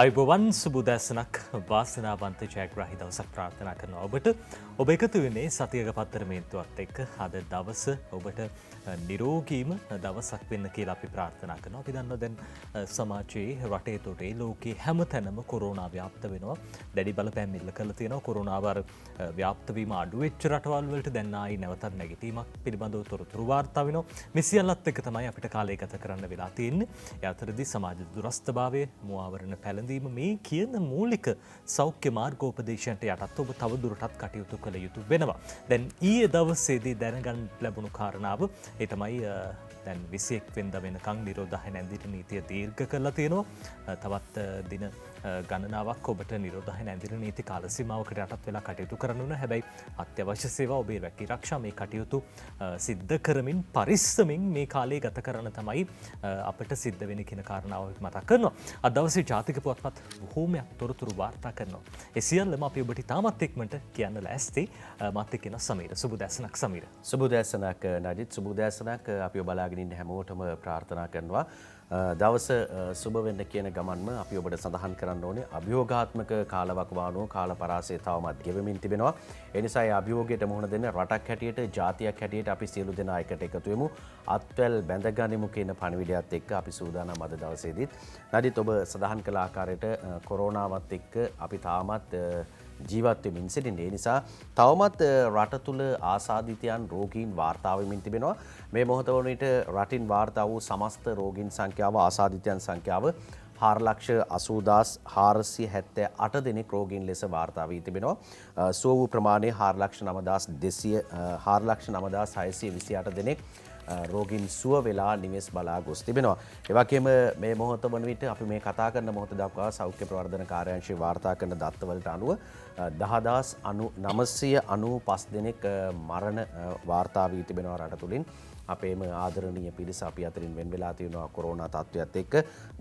අයිබෝවන් සුබුදැසනක් වාසනාවන්ත ජයග්‍රහි දවසක් ප්‍රාර්ථනා කරන ඔබට ඔබ එකතු වෙන්නේ සතියක පත්තරමේන්තුවත් එක්ක අද දවස ඔබට නිරෝගීම දවසක් වෙන්න කියලා අපි ප්‍රාර්ථනා කරනවා. අපි දන්නවා දැන් සමාජයේ රටේ තොටේ ලෝකේ හැම තැනම කොරෝනා ව්‍යාප්ත වෙනවා. දැඩි බලපෑම් ඉල්ල කරලා තියෙනවා. කොරෝනාව ව්‍යාප්ත වීම අඩු වෙච්ච රටවල් වලට දැන් ආයි නැවතත් නැගිටීමක් පිළිබඳව තොරතුරු වාර්තා වෙනවා. මේ සියල්ලත් එක්ක තමයි අපිට කාලය ගත කරන්න වෙලා තියෙන්නේ. ඒ අතරදී සමාජ දුරස්ථභාවය, මුවාවරණ පැළඳීම මේ කියන මූලික සෞඛ්‍ය මාර්ගෝපදේශයන්ට යටත් ඔබ තවදුරටත් කටයුතු කළ යුතු වෙනවා. දැන් ඊයේ දවසේදී දැනගන්න ලැබුණු කාරණාව ඒ තමයි දැන් 21 වෙනිදා වෙනකන් නිරෝධායන ඇඳිරි නීතිය දීර්ඝ කරලා තියෙනවා. තවත් දින ගණනාවක් ඔබට නිරෝධායන ඇඳිරි නීති කාල සීමාවකට යටත් වෙලා කටයුතු කරන්න ඕන. හැබැයි අත්‍යවශ්‍ය සේවා ඔබේ රැකී ආරක්ෂා මේ කටයුතු සිද්ධ කරමින් පරිස්සමින් මේ කාලය ගත කරන තමයි අපිට සිද්ධ වෙන කියන කාරණාව මතක් කරනවා. අද දවසේ ජාතික පුවත්පත් බොහෝමයක් තොරතුරු වාර්තා කරනවා. ඒ සියල්ලම අපි ඔබට තාමත් ඉක්මනට කියන්න ලෑස්ති. මාත් එක්ක ඉන්න සමීර. සුබ දැසනක් සමීර. සුබ දැසනක් නජිත්. සුබ දැසනක් අපි බලාගෙන ඉන්න හැමෝටම ප්‍රාර්ථනා කරනවා. දවස සුබ වෙන්න කියන ගමන්ම අපි ඔබට සඳහන් කරන්න ඕනේ අභියෝගාත්මක කාලවකවානුව කාල පරාසය තවමත් ගෙවමින් තිබෙනවා. ඒ නිසා ඒ අභියෝගයට මුහුණ දෙන්න රටක් හැටියට ජාතියක් හැටියට අපි සියලු දෙනා එකට එකතු වෙමු. අත්වැල් බැඳගනිමු කියන පණිවිඩයත් එක්ක අපි සූදානම් අද දවසේදීත්. නදිත් ඔබ සඳහන් කළ ආකාරයට කොරෝනාවත් එක්ක අපි තාමත් ජීවත් වෙමින් සිටින්නේ. ඒ නිසා තවමත් රට තුල ආසාදිතයන් රෝගීන් වාර්තා වෙමින් තිබෙනවා. මේ මොහොත වන විට රටින් වාර්තා වූ සමස්ත රෝගීන් සංඛ්‍යාව ආසාදිතයන් සංඛ්‍යාව 4,80,478 දෙනෙක් රෝගීන් ලෙස වාර්තා වී තිබෙනවා. සුව වූ ප්‍රමාණය 4,09,628 දෙනෙක් රෝගීන් සුව වෙලා නිවෙස් බලා ගොස් තිබෙනවා. ඒ වගේම මේ මොහොත වන විට අපි මේ කතා කරන මොහොත දක්වා සෞඛ්‍ය ප්‍රවර්ධන කාර්යාංශය වාර්තා කරන දත්තවලට අනුව 10,995 දෙනෙක් මරණ වාර්තා වී තිබෙනවා රට තුලින්. අපේම ආදරණීය පිරිස අපි අතරින් වෙන් වෙලා තියෙනවා කොරෝනා තත්ත්වයට එක්ක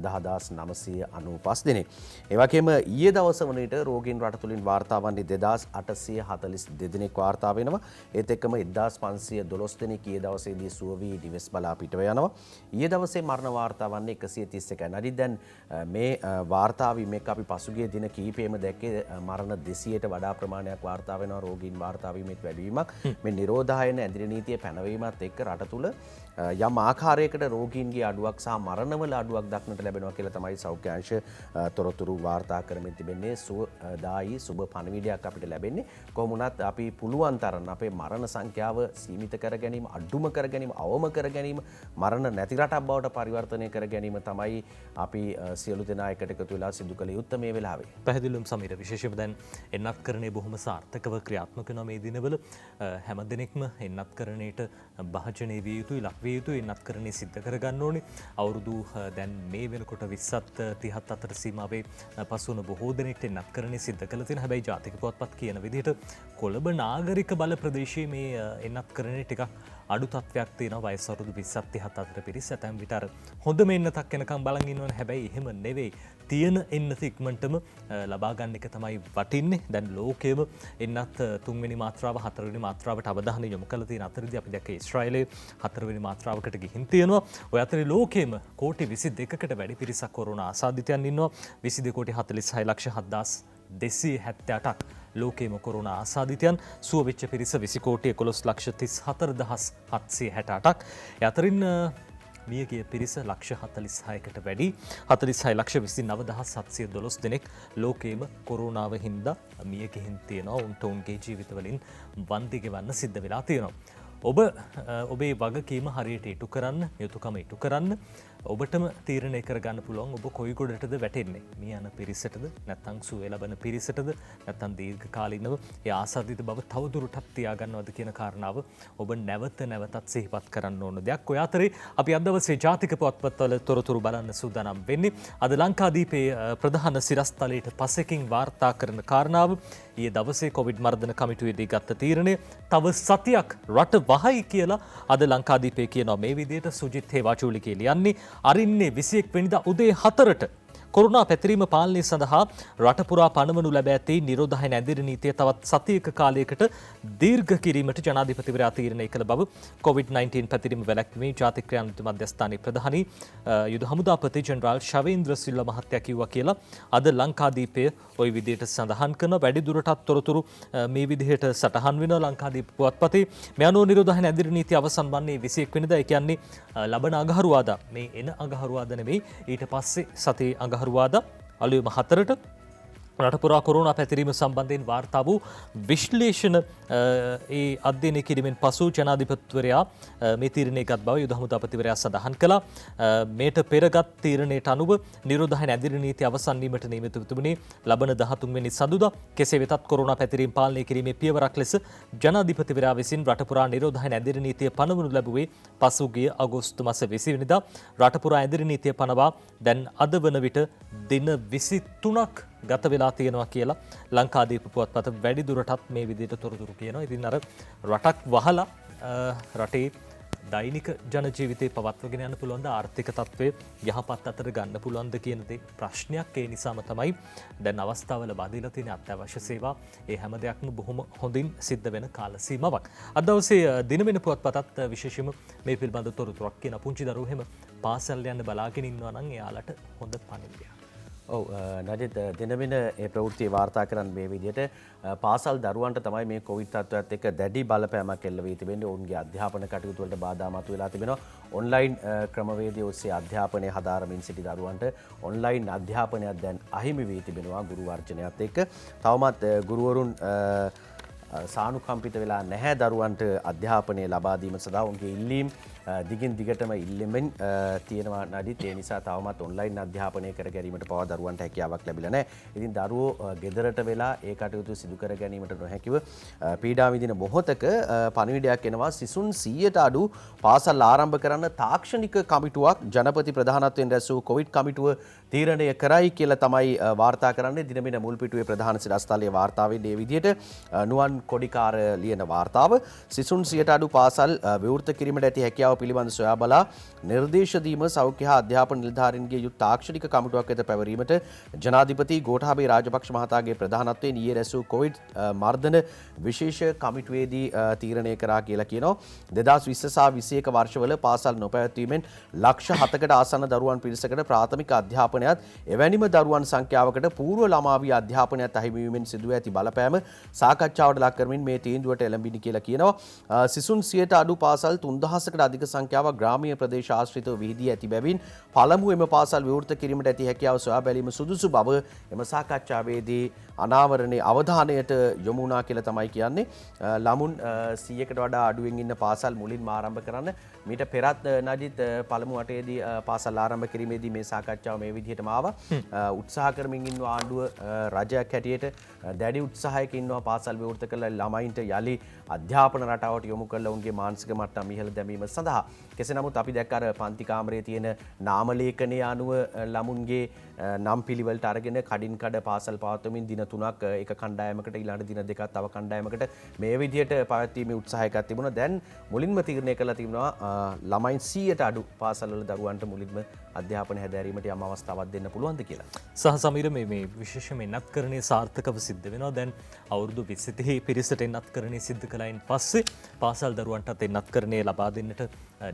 10,995 දෙනෙක්. ඒ වගේම ඊයේ දවස වන විට රෝගීන් රට තුලින් වාර්තා වන්නේ 2,842 දෙනෙක් වාර්තා වෙනවා. ඒත් එක්කම 1,512 දෙනෙක් ඊයේ දවසේදී සුව වී නිවෙස් බලා පිටව යනවා. ඊයේ දවසේ මරණ වාර්තා වන්නේ 131යි. නඩි දැන් මේ වාර්තා වීමෙක් අපි පසුගිය දින කිහිපෙම දැක්කේ මරණ 200ට වඩා ප්‍රමාණයක් වාර්තා වෙනවා. රෝගීන් වාර්තා වීමෙත් වැඩිවීමක්. මේ නිරෝධායන ඇඳිරි නීතිය පැනවීමත් එක්ක රට තුල යම් ආකාරයකට රෝගීන්ගේ අඩුවක් සහ මරණවල අඩුවක් දක්නට ලැබෙනවා කියලා තමයි සෞඛ්‍ය අංශ තොරතුරු වාර්තා කරමින් තිබෙන්නේ. සුවදායි සුබ පණිවිඩයක් අපිට ලැබෙන්නේ. කොහොම වුණත් අපි පුළුවන් තරම් අපේ මරණ සංඛ්‍යාව සීමිත කර ගැනීම, අඩුම කර ගැනීම, අවම කර ගැනීම, මරණ නැති රටක් බවට පරිවර්තනය කර ගැනීම තමයි අපි සියලු දෙනා එකට එකතු වෙලා සිදු කළ යුත්තේ මේ වෙලාවේ. පැහැදිලිවම සමීර, විශේෂයෙන්ම දැන් එන්නත්කරණය බොහොම සාර්ථකව ක්‍රියාත්මක වෙනවා මේ දිනවල. හැම දිනෙකම එන්නත්කරණයට භාජනය විය යුතුයි, ලක්විය යුතුයි, එන්නත්කරණය සිද්ධ කරගන්න ඕනේ. අවුරුදු දැන් මේ වෙනකොට 20ත් 30ත් අතර සීමාවේ පසුවන බොහෝ දෙනෙක්ට එන්නත්කරණය සිද්ධ කළ තියෙනවා. හැබැයි ජාතික පුවත්පත් කියන විදිහට කොළඹ නාගරික බල ප්‍රදේශයේ මේ එන්නත්කරණය ටිකක් අඩු තත්වයක් තියෙනවා. වයස අවුරුදු 20ත් 30ත් අතර පිරිස ඇතැම් විට අර හොඳම එන්නතක් එනකම් බලන් ඉන්නවනේ. හැබැයි එහෙම නෙවෙයි. තියෙන එන්නත ඉක්මනටම ලබා ගන්න එක තමයි වටින්නේ. දැන් ලෝකයේම එන්නත් 3 වෙනි මාත්‍රාව 4 වෙනි මාත්‍රාවට අවධානය යොමු කරලා තියෙන අතරදී අපි දැක්කේ ඊශ්‍රායලයේ 4 වෙනි මාත්‍රාවකට ගිහින් තියෙනවා. ඔය අතරේ ලෝකයේම කෝටි 22කට වැඩි පිරිසක් කොරෝනා ආසාදිතයන් ඉන්නවා. 22 කෝටි 46 ලක්ෂ 7,278ක් ලෝකයේම කොරෝනා ආසාදිතයන්. සුව වෙච්ච පිරිස 20 කෝටි 11 ලක්ෂ 34,768ක්. ඒ අතරින් මියගිය පිරිස ලක්ෂ 46කට වැඩි 46 ලක්ෂ 29,712 දෙනෙක් ලෝකයේම කොරෝනාව හින්දා මිය ගිහින් තියෙනවා. උන්ට උන්ගේ ජීවිතවලින් වන්දි ගෙවන්න සිද්ධ වෙලා තියෙනවා. ඔබ ඔබේ වගකීම හරියට ඉටු කරන්න, යුතුයකම ඉටු කරන්න. ඔබටම තීරණය කරගන්න පුළුවන් ඔබ කොයි ගොඩටද වැටෙන්නේ. මේ යන පිරිසටද, නැත්නම් සුවය ලබන පිරිසටද, නැත්නම් දීර්ඝකාලීනව ඒ ආසාදිත බව තවදුරටත් තියාගන්නවද කියන කාරණාව ඔබ නැවත නැවතත් සිහිපත් කරන්න ඕන දෙයක්. ඔය අතරේ අපි අද දවසේ ජාතික පුවත්පත්වල තොරතුරු බලන්න සූදානම් වෙන්නේ. අද ලංකාදීපයේ ප්‍රධාන සිරස්තලයට පසෙකින් වාර්තා කරන කාරණාව ඊයේ දවසේ කොවිඩ් මර්ධන කමිටුවේදී ගත්ත තීරණය තව සතියක් රට වහයි කියලා අද ලංකාදීපයේ කියනවා. මේ විදිහට සුජිත් හේවාචූලි කියලා ලියන්නේ අරින්නේ 21 වෙනිදා උදේ 4ට කොරුණා පැතිරීම පාලනය සඳහා රට පුරා පනවනු ලැබ ඇති නිරෝධායන ඇඳිරි නීතිය තවත් සතියක කාලයකට දීර්ඝ කිරීමට ජනාධිපතිවරයා තීරණය කළ බව COVID-19 පැතිරීම වැළැක්වීමේ ජාතික ක්‍රියාන්විත මධ්‍යස්ථානයේ ප්‍රධානී යුද හමුදාපති ජෙනරාල් ශවේන්ද්‍ර සිල්වා මහත්තයා කිව්වා කියලා අද ලංකාදීපය ওই විදිහට සඳහන් කරන වැඩි දුරටත් තොරතුරු මේ විදිහට සටහන් වෙන ලංකාදීප පුවත්පතේ මේ අනුව නිරෝධායන ඇඳිරි නීතිය අවසන් වන්නේ 21 වෙනිදා. ඒ කියන්නේ ලබන අඟහරුවාදා, මේ එන අඟහරුවාදා නෙවෙයි ඊට පස්සේ සතියේ අඟහරුවාදා අලුයම 4ට රට පුරා කොරෝනා පැතිරීම සම්බන්ධයෙන් වාර්තා වූ විශ්ලේෂණ ඒ අධ්‍යයනය කිරීමෙන් පසු ජනාධිපතිවරයා මේ තීරණය ගත් බව යුද හමුදාපතිවරයා සඳහන් කළා. මේට පෙරගත් තීරණයට අනුව නිරෝධායන ඇඳිරි නීතිය අවසන් වීමට නියමිත තිබුණේ ලබන 13 වෙනි සඳුදා. කෙසේ වෙතත් කොරෝනා පැතිරීම පාලනය කිරීමේ පියවරක් ලෙස ජනාධිපතිවරයා විසින් රට පුරා නිරෝධායන ඇඳිරි නීතිය පනවනු ලැබුවේ පසුගිය අගෝස්තු මාස 20 වෙනිදා. රට පුරා ඇඳිරි නීතිය පනවා දැන් අද වන විට දින 23ක් ගත වෙලා තියෙනවා කියලා ලංකාදීප පුවත්පත වැඩි දුරටත් මේ විදිහට තොරතුරු කියනවා. ඉතින් අර රටක් වහලා රටේ දෛනික ජන ජීවිතේ පවත්වගෙන යන්න පුළුවන්ද, ආර්ථික තත්ත්වය යහපත් අතට ගන්න පුළුවන්ද කියන දේ ප්‍රශ්නයක්. ඒ නිසාම තමයි දැන් අවස්ථාව ලබා දීලා තියෙන අත්‍යවශ්‍ය සේවා ඒ හැම දෙයක්ම බොහොම හොඳින් සිද්ධ වෙන කාල සීමාවක්. අද දවසේ දිනවෙන පුවත්පතත් විශේෂයෙන්ම මේ පිළිබඳ තොරතුරක් කියන පුංචි දරුවෝ එහෙම පාසල් යන්න බලාගෙන ඉන්නවා නම් එයාලට හොඳ පණිවිඩයක්. ඔව් නජිත් දිනවෙන ඒ ප්‍රවෘත්ති වාර්තා කරන්න මේ විදිහට පාසල් දරුවන්ට තමයි මේ කොවිඩ් තත්ත්වයත් එක්ක දැඩි බලපෑමක් එල්ල වී තිබෙන්නේ. ඔවුන්ගේ අධ්‍යාපන කටයුතු වලට බාධා මතුවලා තිබෙනවා. ඔන්ලයින් ක්‍රමවේදය ඔස්සේ අධ්‍යාපනය හදාරමින් සිටි දරුවන්ට ඔන්ලයින් අධ්‍යාපනයක් දැන් අහිමි වී තිබෙනවා ගුරු වර්ජනයත් එක්ක. තවමත් ගුරුවරුන් සානුකම්පිත වෙලා නැහැ දරුවන්ට අධ්‍යාපනය ලබා දීම සඳහා. ඔවුන්ගේ ඉල්ලීම් දිගින් දිගටම ඉල්ලෙමින් තියෙනවා නඩිත්. ඒ නිසා තවමත් ඔන්ලයින් අධ්‍යාපනය කර ගැනීමට පවා දරුවන්ට හැකියාවක් ලැබිලා නැහැ. ඉතින් දරුවෝ ගෙදරට වෙලා ඒ කටයුතු සිදු කර ගැනීමට නොහැකිව පීඩා විඳින මොහොතක පණිවිඩයක් එනවා. සිසුන් 100ට අඩු පාසල් ආරම්භ කරන්න තාක්ෂණික කමිටුවක් ජනපති ප්‍රධානත්වයෙන් රැස් වූ කොවිඩ් කමිටුව තීරණය කරයි කියලා තමයි වාර්තා කරන්නේ. දිනමින මුල් පිටුවේ ප්‍රධාන සිරස්තලයේ වාර්තාවේ මේ විදිහට නුවන් කොඩිකාර ලියන වාර්තාව. සිසුන් 100ට අඩු පාසල් විවෘත කිරීමට ඇති හැකියාව පිළිබඳ සොයා බලා නිර්දේශ දීම සෞඛ්‍ය හා අධ්‍යාපන නිලධාරීන්ගේ යුත් තාක්ෂණික කමිටුවක් වෙත පැවරීමට ජනාධිපති ගෝඨාභය රාජපක්ෂ මහතාගේ ප්‍රධානත්වයෙන් ඊයේ රැස් වූ කොවිඩ් මර්ධන විශේෂ කමිටුවේදී තීරණය කරා කියලා කියනවා. 2020 සහ 21 වර්ෂවල පාසල් නොපැවැත්වීමෙන් ලක්ෂ 7කට ආසන්න දරුවන් පිරිසකට ප්‍රාථමික අධ්‍යාපනයත් එවැනිම දරුවන් සංඛ්‍යාවකට පූර්ව ළමාවී අධ්‍යාපනයත් අහිමිවීමෙන් සිදුව ඇති බලපෑම සාකච්ඡාවට ලක් කරමින් මේ තීන්දුවට එළඹිනි කියලා කියනවා. සිසුන් 100ට අඩු පාසල් 3000කට අධික සංඛ්‍යාවක් ග්‍රාමීය ප්‍රදේශ ආශ්‍රිතව විහිදී ඇති බැවින් පළමු එම පාසල් විවෘත කිරීමට ඇති හැකියාව සොයා බැලීම සුදුසු බව එම සාකච්ඡාවේදී අනාවරණයේ අවධානයට යොමු වුණා කියලා තමයි කියන්නේ. ළමුන් 100කට වඩා අඩුවෙන් ඉන්න පාසල් මුලින්ම ආරම්භ කරන්න මීට පෙරත් නජිත් පළමු වටේදී පාසල් ආරම්භ කිරීමේදී මේ සාකච්ඡාව මේ විදිහටම ආවා. උත්සාහ කරමින් ඉන්න ආණ්ඩුව රජයක් හැටියට දැඩි උත්සාහයක ඉන්නවා පාසල් විවෘත කළ ළමයින්ට යලි අධ්‍යාපන රටාවට යොමු කරලා උන්ගේ මානසික මට්ටම ඉහළ දැමීම සඳහා. කෙසේ නමුත් අපි දැක්ක අර පන්ති කාමරයේ තියෙන නාම ලේඛනය අනුව ළමුන්ගේ නම් පිළිවෙලට අරගෙන කඩින් කඩ පාසල් පවත්වමින් දින 3ක් එක කණ්ඩායමකට ඊළඟ දින 2ක් තව කණ්ඩායමකට මේ විදිහට පවත්වීමේ උත්සාහයක් තිබුණා. දැන් මුලින්ම තීරණය කළා තිබුණා ළමයින් 100ට අඩු පාසල්වල දරුවන්ට මුලින්ම අධ්‍යාපන හැදෑරීමට යම් අවස්ථාවක් දෙන්න පුළුවන්ද කියලා. සහ සමීර මේ විශේෂයෙන්ම එන්නත්කරණයේ සාර්ථකව සිද්ධ වෙනවා. දැන් අවුරුදු 20 පිරිසට එන්නත්කරණය සිද්ධ කළයින් පස්සේ පාසල් දරුවන්ටත් එන්නත්කරණය ලබා දෙන්නට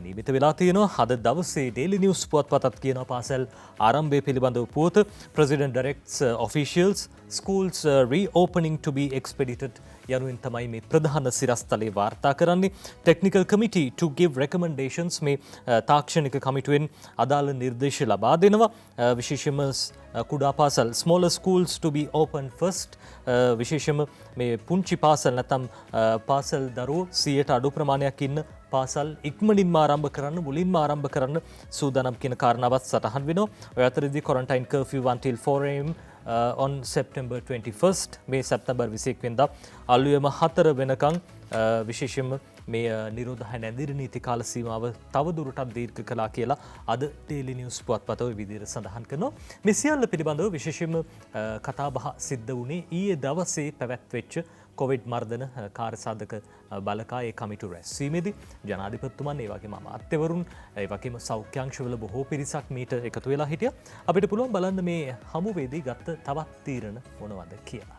නියමිත වෙලා තියෙනවා. අද දවසේ ඩේලි නිවුස් පුවත්පතත් කියනවා පාසල් ආරම්භය පිළිබඳව පුවත. President directs officials schools reopening to be expedited යනුවෙන් තමයි මේ ප්‍රධාන සිරස්තලේ වාර්තා කරන්නේ. Technical committee to give recommendations මේ තාක්ෂණික කමිටුවෙන් අදාළ නිර්දේශ ලබා දෙනවා. විශේෂයෙන්ම කුඩා පාසල් smaller schools to be open first. විශේෂයෙන්ම මේ පුංචි පාසල් නැත්නම් පාසල් දරුවෝ 100ට අඩු ප්‍රමාණයක් ඉන්න පාසල් ඉක්මනින්ම ආරම්භ කරන්න මුලින්ම ආරම්භ කරන්න සූදානම් කියන කාරණාවත් සටහන් වෙනවා. ඔය අතරදී quarantine curfew until 4 am on September 21st මේ සැප්තැම්බර් 21 වෙනිදා අලුයම 4 වෙනකන් විශේෂයෙන්ම මේ නිරෝධායන ඇඳිරි නීති කාල සීමාව තවදුරටත් දීර්ඝ කළා කියලා අද ඩේලි නිවුස් පුවත්පත ඔය විදිහට සඳහන් කරනවා. මේ සියල්ල පිළිබඳව විශේෂයෙන්ම කතා බහ සිද්ධ වුණේ ඊයේ දවසේ පැවැත්වෙච්ච කොවිඩ් මර්ධන කාර්යසාධක බලකායේ කමිටු රැස්වීමේදී ජනාධිපතිතුමන් ඒ වගේම අමාත්‍යවරුන් ඒ වගේම සෞඛ්‍යාංශවල බොහෝ පිරිසක් මීට එකතු වෙලා හිටියා. අපිට පුළුවන් බලන්න මේ හමුවේදී ගත්ත තවත් තීරණ මොනවද කියලා.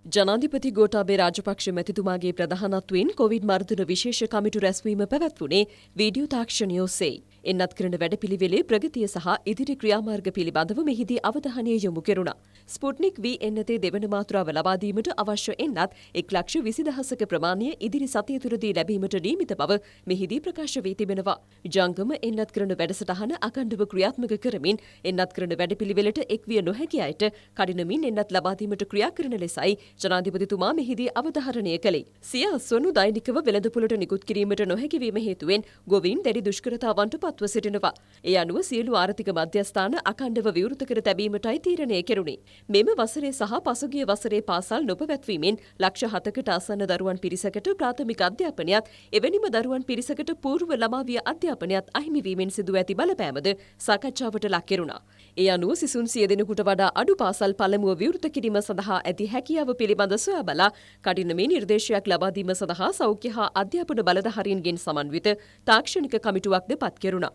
ජනාධිපති ගෝඨාභය රාජපක්ෂ මැතිතුමාගේ ප්‍රධානත්වයෙන් කොවිඩ් මර්ධන විශේෂ කමිටු රැස්වීම පැවැත්වුණේ වීඩියෝ තාක්ෂණය ඔස්සේ. එන්නත් කරන වැඩපිළිවෙලේ ප්‍රගතිය සහ ඉදිරි ක්‍රියාමාර්ග පිළිබඳව මෙහිදී අවධානය යොමු කෙරුණා. ස්පුට්නික් V එන්නතේ දෙවන මාත්‍රාව ලබා දීමට අවශ්‍ය එන්නත් 1,20,000ක ප්‍රමාණය ඉදිරි සතිය තුළදී ලැබීමට නියමිත බව මෙහිදී ප්‍රකාශ වී තිබෙනවා. ජංගම එන්නත් කරන වැඩසටහන අඛණ්ඩව ක්‍රියාත්මක කරමින් එන්නත් කරන වැඩපිළිවෙලට එක්විය නොහැකි අයට කඩිනමින් එන්නත් ලබා දීමට ක්‍රියා කරන ලෙසයි ජනාධිපතිතුමා මෙහිදී අවධාරණය කළේ. සිය අස්වනු දෛනිකව වෙළඳපොළට නිකුත් කිරීමට නොහැකි වීම හේතුවෙන් ගොවීන් දැඩි දුෂ්කරතාවන්ට පත්ව සිටිනවා. ඒ අනුව සියලු ආර්ථික මධ්‍යස්ථාන අඛණ්ඩව විවෘත කර තැබීමටයි තීරණය කෙරුණේ. මෙම වසරේ සහ පසුගිය වසරේ පාසල් නොපැවැත්වීමෙන් ලක්ෂ 7කට ආසන්න දරුවන් පිරිසකට ප්‍රාථමික අධ්‍යාපනයත් එවැනිම දරුවන් පිරිසකට పూర్ව ළමාවිය අධ්‍යාපනයත් අහිමි වීමෙන් සිදුව ඇති බලපෑමද සාකච්ඡාවට ලක් කෙරුණා. ඒ අනුව සිසුන් 100 දෙනෙකුට වඩා අඩු පාසල් පළමුව විවෘත කිරීම සඳහා ඇති හැකියාව පිළිබඳ සොයා බලා කඩිනමේ නිර්දේශයක් ලබා දීම සඳහා සෞඛ්‍ය හා අධ්‍යාපන බලධාරීන්ගෙන් සමන්විත තාක්ෂණික කමිටුවක්ද පත් කෙරුණා.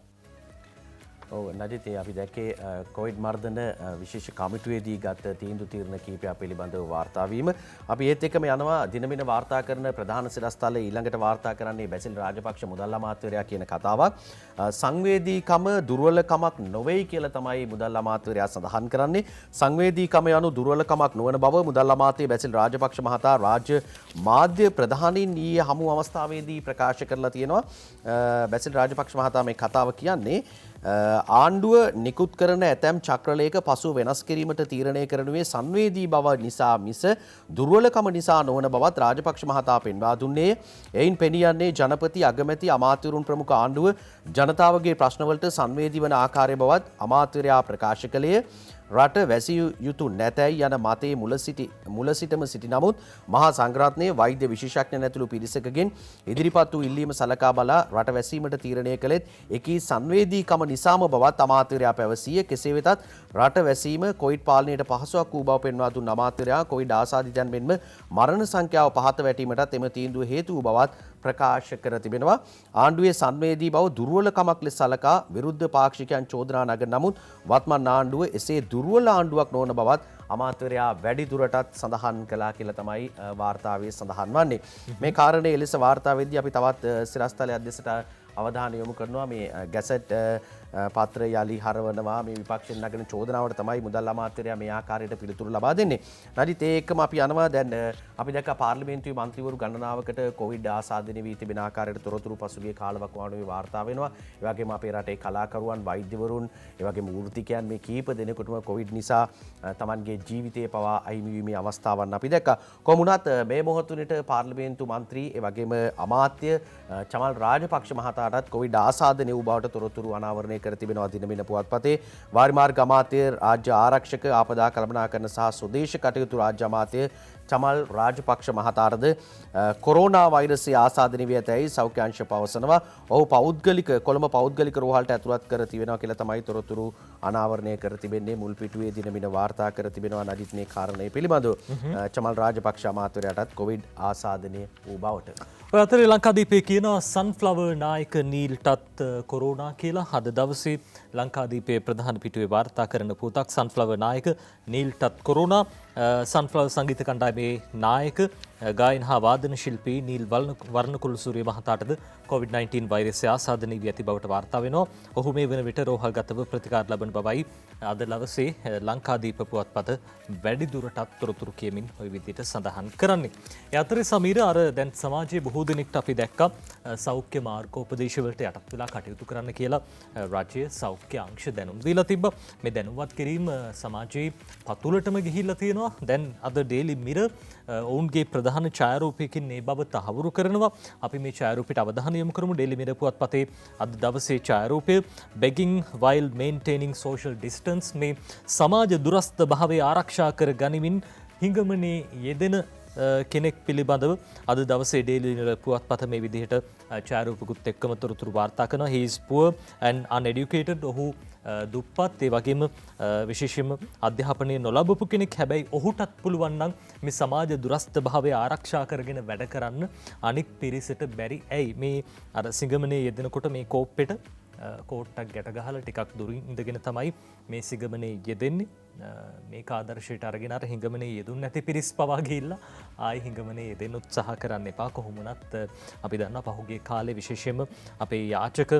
නජිතේ අපි දැක්කේ කොවිඩ් මර්ධන විශේෂ කමිටුවේදී ගත තීන්දුව තීරණ කීපයක් පිළිබඳව වාර්තා වීම. අපි ඒත් එක්කම යනවා දිනමින වාර්තා කරන ප්‍රධාන සිරස්තල ඊළඟට වාර්තා කරන්නේ බැසිල් රාජපක්ෂ මුදල් අමාත්‍යවරයා කියන කතාවක්. සංවේදීකම දුර්වලකමක් නොවේයි කියලා තමයි මුදල් අමාත්‍යවරයා සඳහන් කරන්නේ. සංවේදීකම යනු දුර්වලකමක් නොවන බව මුදල් අමාත්‍ය බැසිල් රාජපක්ෂ මහතා රාජ්‍ය මාධ්‍ය ප්‍රධානීන් ඊයේ හමු අවස්ථාවේදී ප්‍රකාශ කරලා තියෙනවා. බැසිල් රාජපක්ෂ මහතා මේ කතාව කියන්නේ ආණ්ඩුව නිකුත් කරන ඇතැම් චක්‍රලේඛ පසු වෙනස් කිරීමට තීරණය කරනුවේ සංවේදී බව නිසා මිස දුර්වලකම නිසා නොවන බවත් රාජපක්ෂ මහතා පෙන්වා දුන්නේ. එයින් පෙනී යන්නේ ජනපති අගමැති අමාත්‍යවරුන් ප්‍රමුඛ ආණ්ඩුව ජනතාවගේ ප්‍රශ්නවලට සංවේදී වන ආකාරය බවත් අමාත්‍යවරයා ප්‍රකාශ කළේ. රට වැසිය යුතු නැතැයි යන මතයේ මුල සිටම සිටි නමුත් මහා සංඝරත්නයේ වෛද්‍ය විශේෂඥ නැතුළු පිරිසකගෙන් ඉදිරිපත් වූ ඉල්ලීම සලකා බලා රට වැසීමට තීරණය කළෙත් එකී සංවේදීකම නිසාම බවත් අමාත්‍යවරයා පැවසිය. කෙසේ වෙතත් රට වැසීම කොවිඩ් පාලනයට පහසුවක් වූ බව පෙන්වා දුන් අමාත්‍යවරයා කොවිඩ් ආසාදිතයන් මෙන්ම මරණ සංඛ්‍යාව පහත වැටීමටත් එම තීන්දුව හේතු වූ බවත් ප්‍රකාශ කර තිබෙනවා. ආණ්ඩුවේ සංවේදී බව දුර්වලකමක් ලෙස සලකා විරුද්ධ පාක්ෂිකයන් චෝදනා නගන නමුත් වත්මන් ආණ්ඩුව එසේ දුර්වල ආණ්ඩුවක් නොවන බවත් අමාත්‍යවරයා වැඩි දුරටත් සඳහන් කළා කියලා තමයි වාර්තාවේ සඳහන් වන්නේ. මේ කාරණේ එලෙස වාර්තා වෙද්දී අපි තවත් සිරස්තලයක් දෙසට අවධානය යොමු කරනවා. මේ ගැසට් පත්‍ර යලි හරවනවා මේ විපක්ෂයෙන් නගන චෝදනාවට තමයි මුදල් අමාත්‍යවරයා මේ ආකාරයට පිළිතුරු ලබා දෙන්නේ. නරිත් ඒ එක්කම අපි යනවා දැන් අපි දැක්ක පාර්ලිමේන්තුවේ මන්ත්‍රීවරු ගණනාවකට කොවිඩ් ආසාදනය වී තිබෙන ආකාරයට තොරතුරු පසුගිය කාලවකවානුවේ වාර්තා වෙනවා. ඒ වගේම අපේ රටේ කලාකරුවන්, වෛද්‍යවරුන්, ඒ වගේම වෘත්තිකයන් මේ කීප දෙනෙකුටම කොවිඩ් නිසා තමන්ගේ ජීවිතය පවා අහිමි වීමේ අවස්ථාවන් අපි දැක්කා. කොහොම වුණත් මේ මොහොතේට පාර්ලිමේන්තු මන්ත්‍රී ඒ වගේම අමාත්‍ය චමල් රාජපක්ෂ මහතාටත් කොවිඩ් ආසාදනය වූ බවට තොරතුරු අනාවරණය කර තිබෙනවා දිනමින පුවත්පතේ. වාරිමාර්ග අමාත්‍ය, රාජ්‍ය ආරක්ෂක, ආපදා කළමනාකරණ සහ ස්වදේශ කටයුතු රාජ්‍ය අමාත්‍ය චමල් රාජපක්ෂ මහතාටද කොරෝනා වෛරසය ආසාදනය වී ඇතැයි සෞඛ්‍ය අංශ පවසනවා. ඔහු කොළඹ පෞද්ගලික රෝහලට ඇතුළත් කර තිබෙනවා කියලා තමයි තොරතුරු අනාවරණය කර තිබෙන්නේ. මුල් පිටුවේ දිනමින වාර්තා කර තිබෙනවා නදිත් මේ කාරණය පිළිබඳව. චමල් රාජපක්ෂ අමාත්‍යවරයාටත් කොවිඩ් ආසාදනය වූ බවට. ඔය අතරේ ලංකාදීපේ කියනවා සන්ෆ්ලවර් නායක නීල්ටත් කොරෝනා කියලා. අද දවසේ ලංකාදීපේ ප්‍රධාන පිටුවේ වාර්තා කරන පුවතක් සන්ෆ්ලවර් නායක නීල්ටත් කොරෝනා. සන්ෆ්ලවර් සංගීත කණ්ඩායමේ නායක ගායන හා වාදන ශිල්පී නීල් වර්ණකුළු සූරිය මහතාටද COVID-19 වෛරසය ආසාදනය වී ඇති බවට වාර්තා වෙනවා. ඔහු මේ වන විට රෝහල්ගතව ප්‍රතිකාර ලබන බවයි අද දවසේ ලංකාදීප පුවත්පත වැඩි දුරටත් තොරතුරු කියමින් ওই විදිහට සඳහන් කරන්නේ. ඒ අතරේ සමීර අර දැන් සමාජයේ බොහෝ දෙනෙක්ට අපි දැක්කා සෞඛ්‍ය මාර්ගෝපදේශ වලට යටත් වෙලා කටයුතු කරන්න කියලා රාජ්‍ය සෞඛ්‍ය අංශ දැනුම් දීලා තිබ්බා. මේ දැනුම්වත් කිරීම සමාජයේ පතුලටම ගිහිල්ලා තියෙනවා. දැන් අද ඩේලි මිරර් ඔවුන්ගේ ප්‍රධාන ඡායාරූපයකින් මේ බව තහවුරු කරනවා. අපි මේ ඡායාරූපයට අවධානය යොමු කරමු. ඩේලි මිරර් පුවත්පතේ අද දවසේ ඡායාරූපය begging while maintaining social distance මේ සමාජ දුරස්ථ භාවය ආරක්ෂා කර ගනිමින් හිඟමනේ යෙදෙන කෙනෙක් පිළිබඳව අද දවසේ ඩේලි පුවත්පත මේ විදිහට ඡායාරූපකුත් එක්කම තොරතුරු වාර්තා කරනවා. he is poor and uneducated. ඔහු දුප්පත්, ඒ වගේම විශේෂයෙන්ම අධ්‍යාපනය නොලබපු කෙනෙක්. හැබැයි ඔහුටත් පුළුවන් නම් මේ සමාජ දුරස්ථ භාවය ආරක්ෂා කරගෙන වැඩ කරන්න අනික් පිරිසට බැරි ඇයි? මේ අර සිඟමනේ යෙදෙනකොට මේ කෝප්පෙට කෝට්ටක් ගැට ගහලා ටිකක් දුරින් ඉඳගෙන තමයි මේ සිඟමනේ යෙදෙන්නේ. මේක ආදර්ශයට අරගෙන අර හිඟමනේ යෙදුන්නේ නැති පිරිස් පවා ගිහිල්ලා ආයි හිඟමනේ යෙදෙන්න උත්සාහ කරන්න එපා. කොහොම වුණත් අපි දන්නා පහුගිය කාලේ විශේෂයෙන්ම අපේ යාචක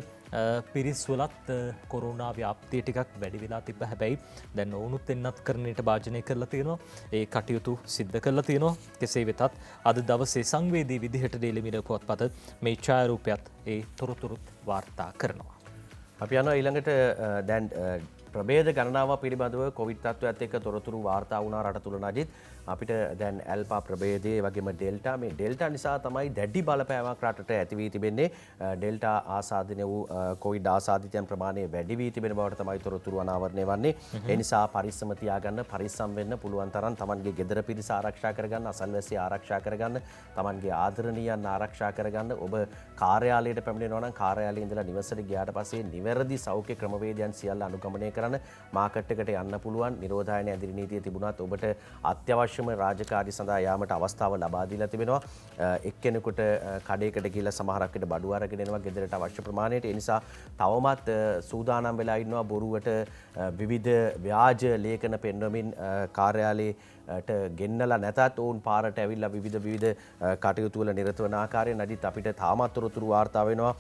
පිරිස් වලත් කොරෝනා ව්‍යාප්තිය ටිකක් වැඩි වෙලා තිබ්බ. හැබැයි දැන් ඔවුනුත් එන්නත් කරන්නට භාජනය කරලා තියෙනවා. ඒ කටයුතු සිද්ධ කරලා තියෙනවා. කෙසේ වෙතත් අද දවසේ සංවේදී විදිහට ඩේලි මිරර් පුවත්පත මේ ඡායාරූපයත් ඒ තොරතුරුත් වාර්තා කරනවා. අපි යනවා ඊළඟට දැන් ප්‍රභේද ගණනාව පිළිබඳව කොවිඩ් තත්ත්වයත් එක්ක තොරතුරු වාර්තා වුණා රට තුල නජිත්. අපිට දැන් ඇල්ෆා ප්‍රභේදයේ වගේම ඩෙල්ටා, මේ ඩෙල්ටා නිසා තමයි දැඩි බලපෑමක් රටට ඇති වී තිබෙන්නේ. ඩෙල්ටා ආසාදිත වූ කොවිඩ් ආසාදිතයන් ප්‍රමාණය වැඩි වී තිබෙන බවට තමයි තොරතුරු අනාවරණය වන්නේ. ඒ නිසා පරිස්සම තියාගන්න, පරිස්සම් වෙන්න, පුළුවන් තරම් Tamanගේ ගෙදර පිරිස ආරක්ෂා කරගන්න, අසල්වැසි ආරක්ෂා කරගන්න, Tamanගේ ආදරණීයන් ආරක්ෂා කරගන්න. ඔබ කාර්යාලයට පැමිණෙනවා නම් කාර්යාලයේ ඉඳලා නිවසට ගියාට පස්සේ නිවැරදි සෞඛ්‍ය ක්‍රමවේදයන් සියල්ල අනුගමනය කරන්න. මාකට් එකට යන්න පුළුවන්. නිරෝධායන ඇදිරි නීතිය තිබුණත් ඔබට අත්‍යවශ්‍යම රාජකාරී සඳහා යාමට අවස්ථාව ලබා දීලා තිබෙනවා. එක්කෙනෙකුට කඩේකට ගිහිල්ලා සමහරක් විට බඩු අරගෙන එනවා ගෙදරට අවශ්‍ය ප්‍රමාණයට. ඒ නිසා තවමත් සූදානම් වෙලා ඉන්නවා බොරුවට විවිධ ව්‍යාජ ලේඛන පෙන්වමින් කාර්යාලයට ගෙන්නලා නැතත් ඔවුන් පාරට ඇවිල්ලා විවිධ කටයුතු වල නිරත වන ආකාරය නදිත් අපිට තාමත් තොරතුරු වාර්තා වෙනවා.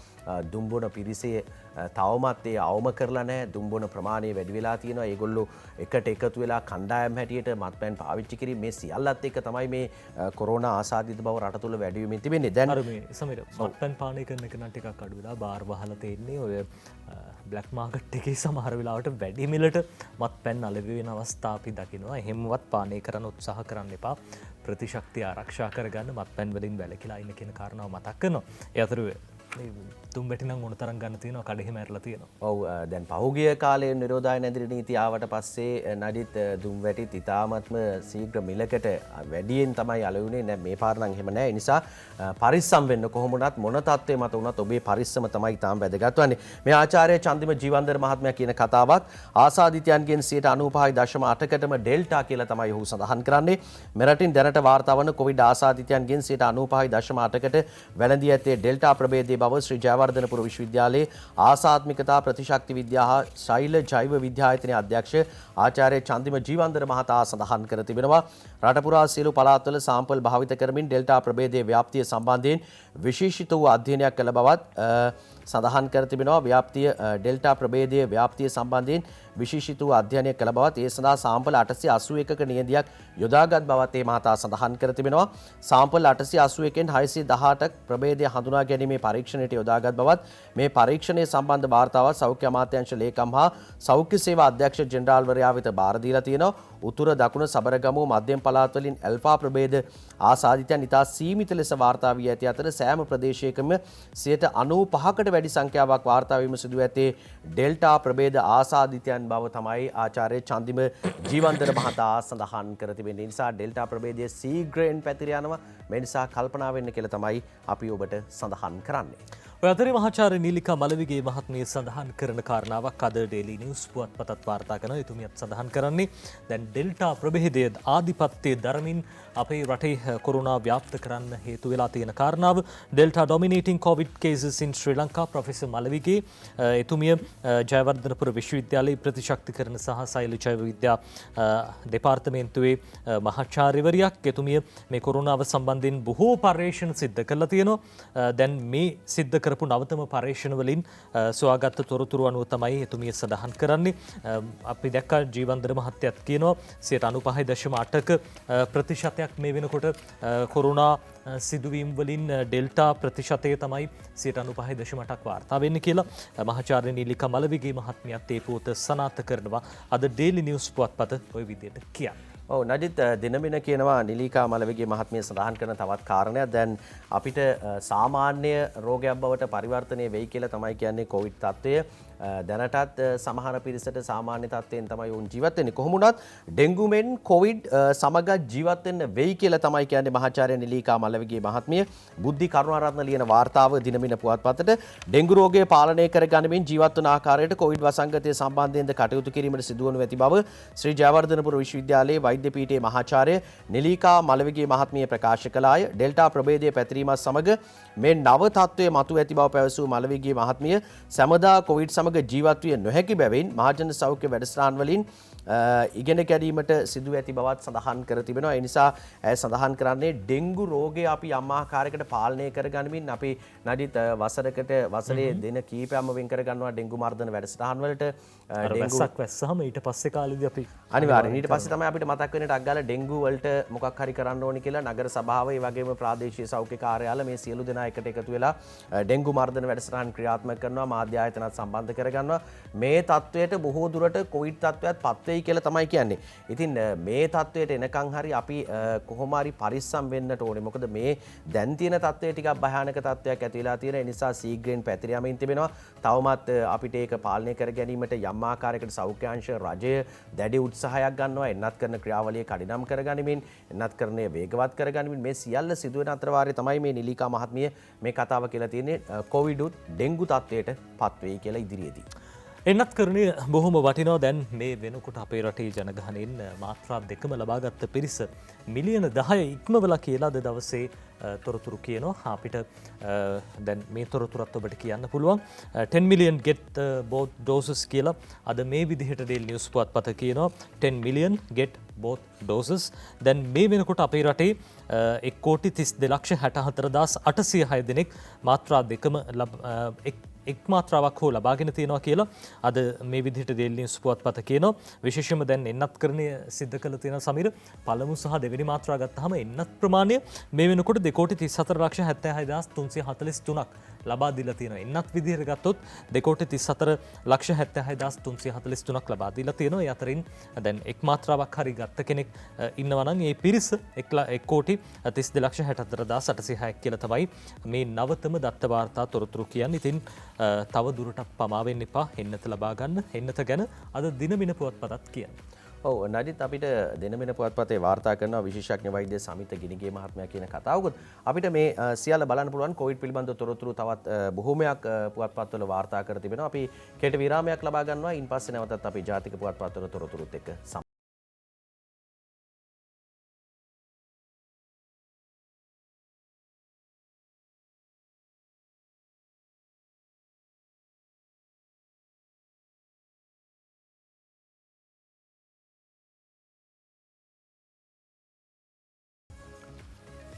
දුම්බොන පිරිසේ තවමත් ඒ අවම කරලා නැහැ. දුම්බොන ප්‍රමාණය වැඩි වෙලා තියෙනවා. ඒගොල්ලෝ එකට එකතු වෙලා කණ්ඩායම් හැටියට මත්පැන් පාවිච්චි කිරීම මේ සියල්ලත් එක්ක තමයි මේ කොරෝනා ආසාදිත බව රට තුල වැඩි වෙමින් තිබෙන්නේ. දැන් අර මේ සමීර මත්පැන් පානය කරන එක නම් ටිකක් අඩු වෙලා බාර් වහලා තියෙන්නේ. ඔය බ්ලැක් මාකට් එකේ සමහර වෙලාවට වැඩි මිලට මත්පැන් අලෙවි වෙන අවස්ථා අපි දකිනවා. එහෙමවත් පානය කරන්න උත්සාහ කරන්න එපා. ප්‍රතිශක්තිය ආරක්ෂා කරගන්න, මත්පැන් වලින් වැළකීලා ඉන්න කියන කාරණාව මතක් කරනවා. ඒ අතර තුම් වැටි නම් ඕන තරම් ගන්න තියෙනවා, කඩෙහිම ඇරලා තියෙනවා. ඔව් දැන් පහුගිය කාලේ නිරෝධායන ඇදිරි නීතිය ආවට පස්සේ නඩිත් දුම් වැටිත් ඉතාමත්ම ශීඝ්‍ර මිලකට වැඩියෙන් තමයි අලෙවුනේ. දැන් මේ පාර නම් එහෙම නැහැ. ඒ නිසා පරිස්සම් වෙන්න. කොහොම වුණත් මොන තත්ත්වයේ මත වුණත් ඔබේ පරිස්සම තමයි ඉතාම වැදගත් වන්නේ. මේ ආචාර්ය චන්දිම ජීවන්දර මහත්මයා කියන කතාවක් ආසාදිතයන්ගෙන් 95.8%ටම ඩෙල්ටා කියලා තමයි ඔහු සඳහන් කරන්නේ. මෙරටින් දැනට වාර්තා වන කොවිඩ් ආසාදිතයන්ගෙන් 95.8%කට වැළඳී ඇත්තේ ඩෙල්ටා ප්‍රභේදයේ බව ශ්‍රී ජයවර්ධනපුර විශ්වවිද්‍යාලයේ ආසාත්මිකතා ප්‍රතිශක්ති විද්‍යා හා ශෛල ජෛව විද්‍යායතනයේ අධ්‍යක්ෂ ආචාර්ය චන්දිම ජීවන්දර මහතා සඳහන් කර තිබෙනවා. රට පුරා සියලු පළාත්වල සාම්පල් භාවිත කරමින් ඩෙල්ටා ප්‍රභේදයේ ව්‍යාප්තිය සම්බන්ධයෙන් විශේෂිත වූ අධ්‍යයනයක් කළ බවත් සඳහන් කර තිබෙනවා. ව්‍යාප්තිය ඩෙල්ටා ප්‍රභේදයේ ව්‍යාප්තිය සම්බන්ධයෙන් විශේෂිත වූ අධ්‍යයනයක් කළ බවත්, ඒ සඳහා සාම්පල් 881ක නියැදියක් යොදාගත් බවත් ඒ මහතා සඳහන් කර තිබෙනවා. සාම්පල් 881න් 618ක් ප්‍රභේදය හඳුනා ගැනීමේ පරීක්ෂණයට යොදාගත් බවත්, මේ පරීක්ෂණය සම්බන්ධ වාර්තාවත් සෞඛ්‍ය අමාත්‍යාංශ ලේකම් හා සෞඛ්‍ය සේවා අධ්‍යක්ෂ ජෙනරාල්වරයා වෙත බාර දීලා තියෙනවා. උතුර දකුණ සබරගමුව මධ්‍යම පළාත් වලින් ඇල්ෆා ප්‍රභේද ආසාදිතයන් ඉතා සීමිත ලෙස වාර්තා වී ඇති අතර සෑම ප්‍රදේශයකම 95%කට වැඩි සංඛ්‍යාවක් වාර්තා වීම සිදු ඇත්තේ ඩෙල්ටා ප්‍රභේද ආසාදිතයන් බව තමයි ආචාර්ය චන්දිම ජීවන්දර මහතා සඳහන් කර තිබෙන්නේ. නිසා ඩෙල්ටා ප්‍රභේදය ශීඝ්‍රයෙන් පැතිර යනවා. මේ නිසා කල්පනා වෙන්න කියලා තමයි අපි ඔබට සඳහන් කරන්නේ. ඔය අතරේ මහාචාර්ය නීලිකා මලවිගේ මහත්මිය සඳහන් කරන කාරණාවක් අද ඩේලි නිවුස් පුවත්පතත් වාර්තා කරනවා. එතුමියත් සඳහන් කරන්නේ දැන් ඩෙල්ටා ප්‍රභේදයේ ආධිපත්‍යය දරමින් අපේ රටේ කොරෝනා ව්‍යාප්ත කරන්න හේතු වෙලා තියෙන කාරණාව. ඩෙල්ටා ඩොමිනේටිං කොවිඩ් කේසස් ඉන් ශ්‍රී ලංකා. ප්‍රොෆෙසර් මලවිගේ එතුමිය ජයවර්ධනපුර විශ්වවිද්‍යාලයේ ප්‍රතිශක්තිකරණ සහ ශෛල ජෛව විද්‍යා දෙපාර්තමේන්තුවේ මහාචාර්යවරියක්. එතුමිය මේ කොරෝනාව සම්බන්ධයෙන් බොහෝ පර්යේෂණ සිද්ධ කරලා තියෙනවා. දැන් මේ සිද්ධ කරපු නවතම පර්යේෂණ වලින් සොයාගත් තොරතුරු අනුව තමයි එතුමිය සඳහන් කරන්නේ. අපි දැක්කා ජීවන්දර මහත්තයත් කියනවා 95.8ක ප්‍රතිශතයක් මේ වෙනකොට කොරෝනා සිදුවීම් වලින් ඩෙල්ටා ප්‍රතිශතය තමයි 95.8ක් වාර්තා වෙන්නේ කියලා මහාචාර්ය නීලිකා මලවිගේ මහත්මියත් ඒ පුවත සනාථ කරනවා. අද ඩේලි නිවුස් පුවත්පත ওই විදිහට කියන්නේ. ඔව් නජිත් දිනමින කියනවා නිලිකා මලවිගේ මහත්මිය සඳහන් කරන තවත් කාරණයක් දැන් අපිට සාමාන්‍ය රෝගයක් බවට පරිවර්තනය වෙයි කියලා තමයි කියන්නේ කොවිඩ් තත්ත්වය. දැනටත් සමහර පිරිසට සාමාන්‍ය තත්ත්වයෙන් තමයි උන් ජීවත් වෙන්නේ. කොහොම වුණත් ඩෙන්ගුමෙන් කොවිඩ් සමග ජීවත් වෙන්න වෙයි කියලා තමයි කියන්නේ මහාචාර්ය නිලිකා මලවිගේ මහත්මිය බුද්ධි කරුණාරත්න ලියන වාර්තාව දිනමින පුවත්පතට ඩෙන්ගු රෝගය පාලනය කර ගනිමින් ජීවත් වන ආකාරයට කොවිඩ් වසංගතය සම්බන්ධයෙන්ද කටයුතු කිරීමට සිදුවනු ඇති බව ශ්‍රී ජයවර්ධනපුර විශ්වවිද්‍යාලයේ වෛද්‍ය පීඨයේ මහාචාර්ය නිලිකා මලවිගේ මහත්මිය ප්‍රකාශ කළාය. ඩෙල්ටා ප්‍රභේදය පැතිරීමත් සමග මේ නව තත්ත්වය මතු ඇති බව පැවසූ මලවිගේ මහත්මිය සැමදා කොවිඩ් සමග ජීවත් විය නොහැකි බැවින් මහජන සෞඛ්‍ය වැඩසටහන් වලින් ඉගෙන ගැනීමට සිදු ඇති බවත් සඳහන් කර තිබෙනවා. ඒ නිසා ඇය සඳහන් කරන්නේ ඩෙන්ගු රෝගය අපි යම් ආකාරයකට පාලනය කර ගනිමින් අපි නඩිත් වසරේ දින කීපයක්ම වෙන් කර ගන්නවා ඩෙන්ගු මර්ධන වැඩසටහන් වලට. වැස්සක් වැස්සහම ඊට පස්සේ කාලෙදී අපි අනිවාර්යෙන් ඊට පස්සේ තමයි අපිට මතක් වෙන්නේ ටක් ගාලා ඩෙන්ගු වලට මොකක් හරි කරන්න ඕනි කියලා නගර සභාව ඒ වගේම ප්‍රාදේශීය සෞඛ්‍ය කාර්යාල මේ සියලු දෙනා එකට එකතු වෙලා ඩෙන්ගු මර්ධන වැඩසටහන් ක්‍රියාත්මක කරනවා. මාධ්‍ය ආයතනත් සම්බන්ධ කරගන්නවා. මේ තත්වයට බොහෝ දුරට කොවිඩ් තත්වයක් පත් වෙයි කියලා තමයි කියන්නේ. ඉතින් මේ තත්වයට එනකන් හරි අපි කොහොම හරි පරිස්සම් වෙන්නට ඕනේ. මොකද මේ දැන් තියෙන තත්වය ටිකක් භයානක තත්වයක් ඇති වෙලා තියෙන නිසා සීග්‍රෙන් පැතිර යමින් තිබෙනවා. තවමත් අපිට ඒක පාලනය කර ගැනීමට යම් ආකාරයකට සෞඛ්‍යාංශ රජය දැඩි උත්සාහයක් ගන්නවා. එන්නත් කරන ක්‍රියාවලිය කඩිනම් කරගනිමින් එන්නත් කරන්නේ වේගවත් කරගනිමින් මේ සියල්ල සිදුවෙන අතරවාරයේ තමයි මේ නිලිකා මහත්මිය මේ කතාව කියලා තියෙන්නේ කොවිඩ් ඩෙන්ගු තත්වයට පත් වෙයි කියලා ඉදිරියේදී. එන්නත් කරණය බොහොම වටිනවා. දැන් මේ වෙනකොට අපේ රටේ ජනගහනයෙන් මාත්‍රා දෙකම ලබාගත්ත පිරිස මිලියන 10 ඉක්මවලා කියලා අද දවසේ තොරතුරු කියනවා. අපිට දැන් මේ තොරතුරත් ඔබට කියන්න පුළුවන් 10 million get both doses කියලා අද මේ විදිහට Daily News පුවත්පත කියනවා 10 million get both doses. දැන් මේ වෙනකොට අපේ රටේ 1,32,64,806 දෙනෙක් මාත්‍රා දෙකම එක් මාත්‍රාවක් හෝ ලබාගෙන තියෙනවා කියලා අද මේ විදිහට Daily News පුවත්පත කියනවා. විශේෂයෙන්ම දැන් එන්නත් කරණය සිද්ධ කළ තියෙන සමීර පළමු සහ දෙවෙනි මාත්‍රා ගත්තාම එන්නත් ප්‍රමාණය මේ වෙනකොට 2,34,76,343ක් ලබා දීලා තියෙනවා. එන්නත් විදිහට ගත්තොත් 2,34,76,343ක් ලබා දීලා තියෙනවා. ඒ අතරින් දැන් එක් මාත්‍රාවක් හරි ගත්ත කෙනෙක් ඉන්නවා නම් ඒ පිරිස 1,32,64,806 කියලා තමයි මේ නවතම දත්ත වාර්තා තොරතුරු කියන්නේ. ඉතින් තව දුරටත් පමා වෙන්න එපා. එන්නත ලබා ගන්න. එන්නත ගැන අද දිනමින පුවත්පතත් කියන්නේ. ඔව් නඩිත් අපිට දිනමින පුවත්පතේ වාර්තා කරන විශේෂඥ වෛද්‍ය සමිත ගිනිගේ මහත්මයා කියන කතාවකුත් අපිට මේ සියල්ල බලන්න පුළුවන්. කොවිඩ් පිළිබඳව තොරතුරු තවත් බොහෝමයක් පුවත්පත්වල වාර්තා කර තිබෙනවා. අපි කෙටි විරාමයක් ලබා ගන්නවා. ඉන්පස්සේ නැවතත් අපි ජාතික පුවත්පත්වල තොරතුරුත් එක්ක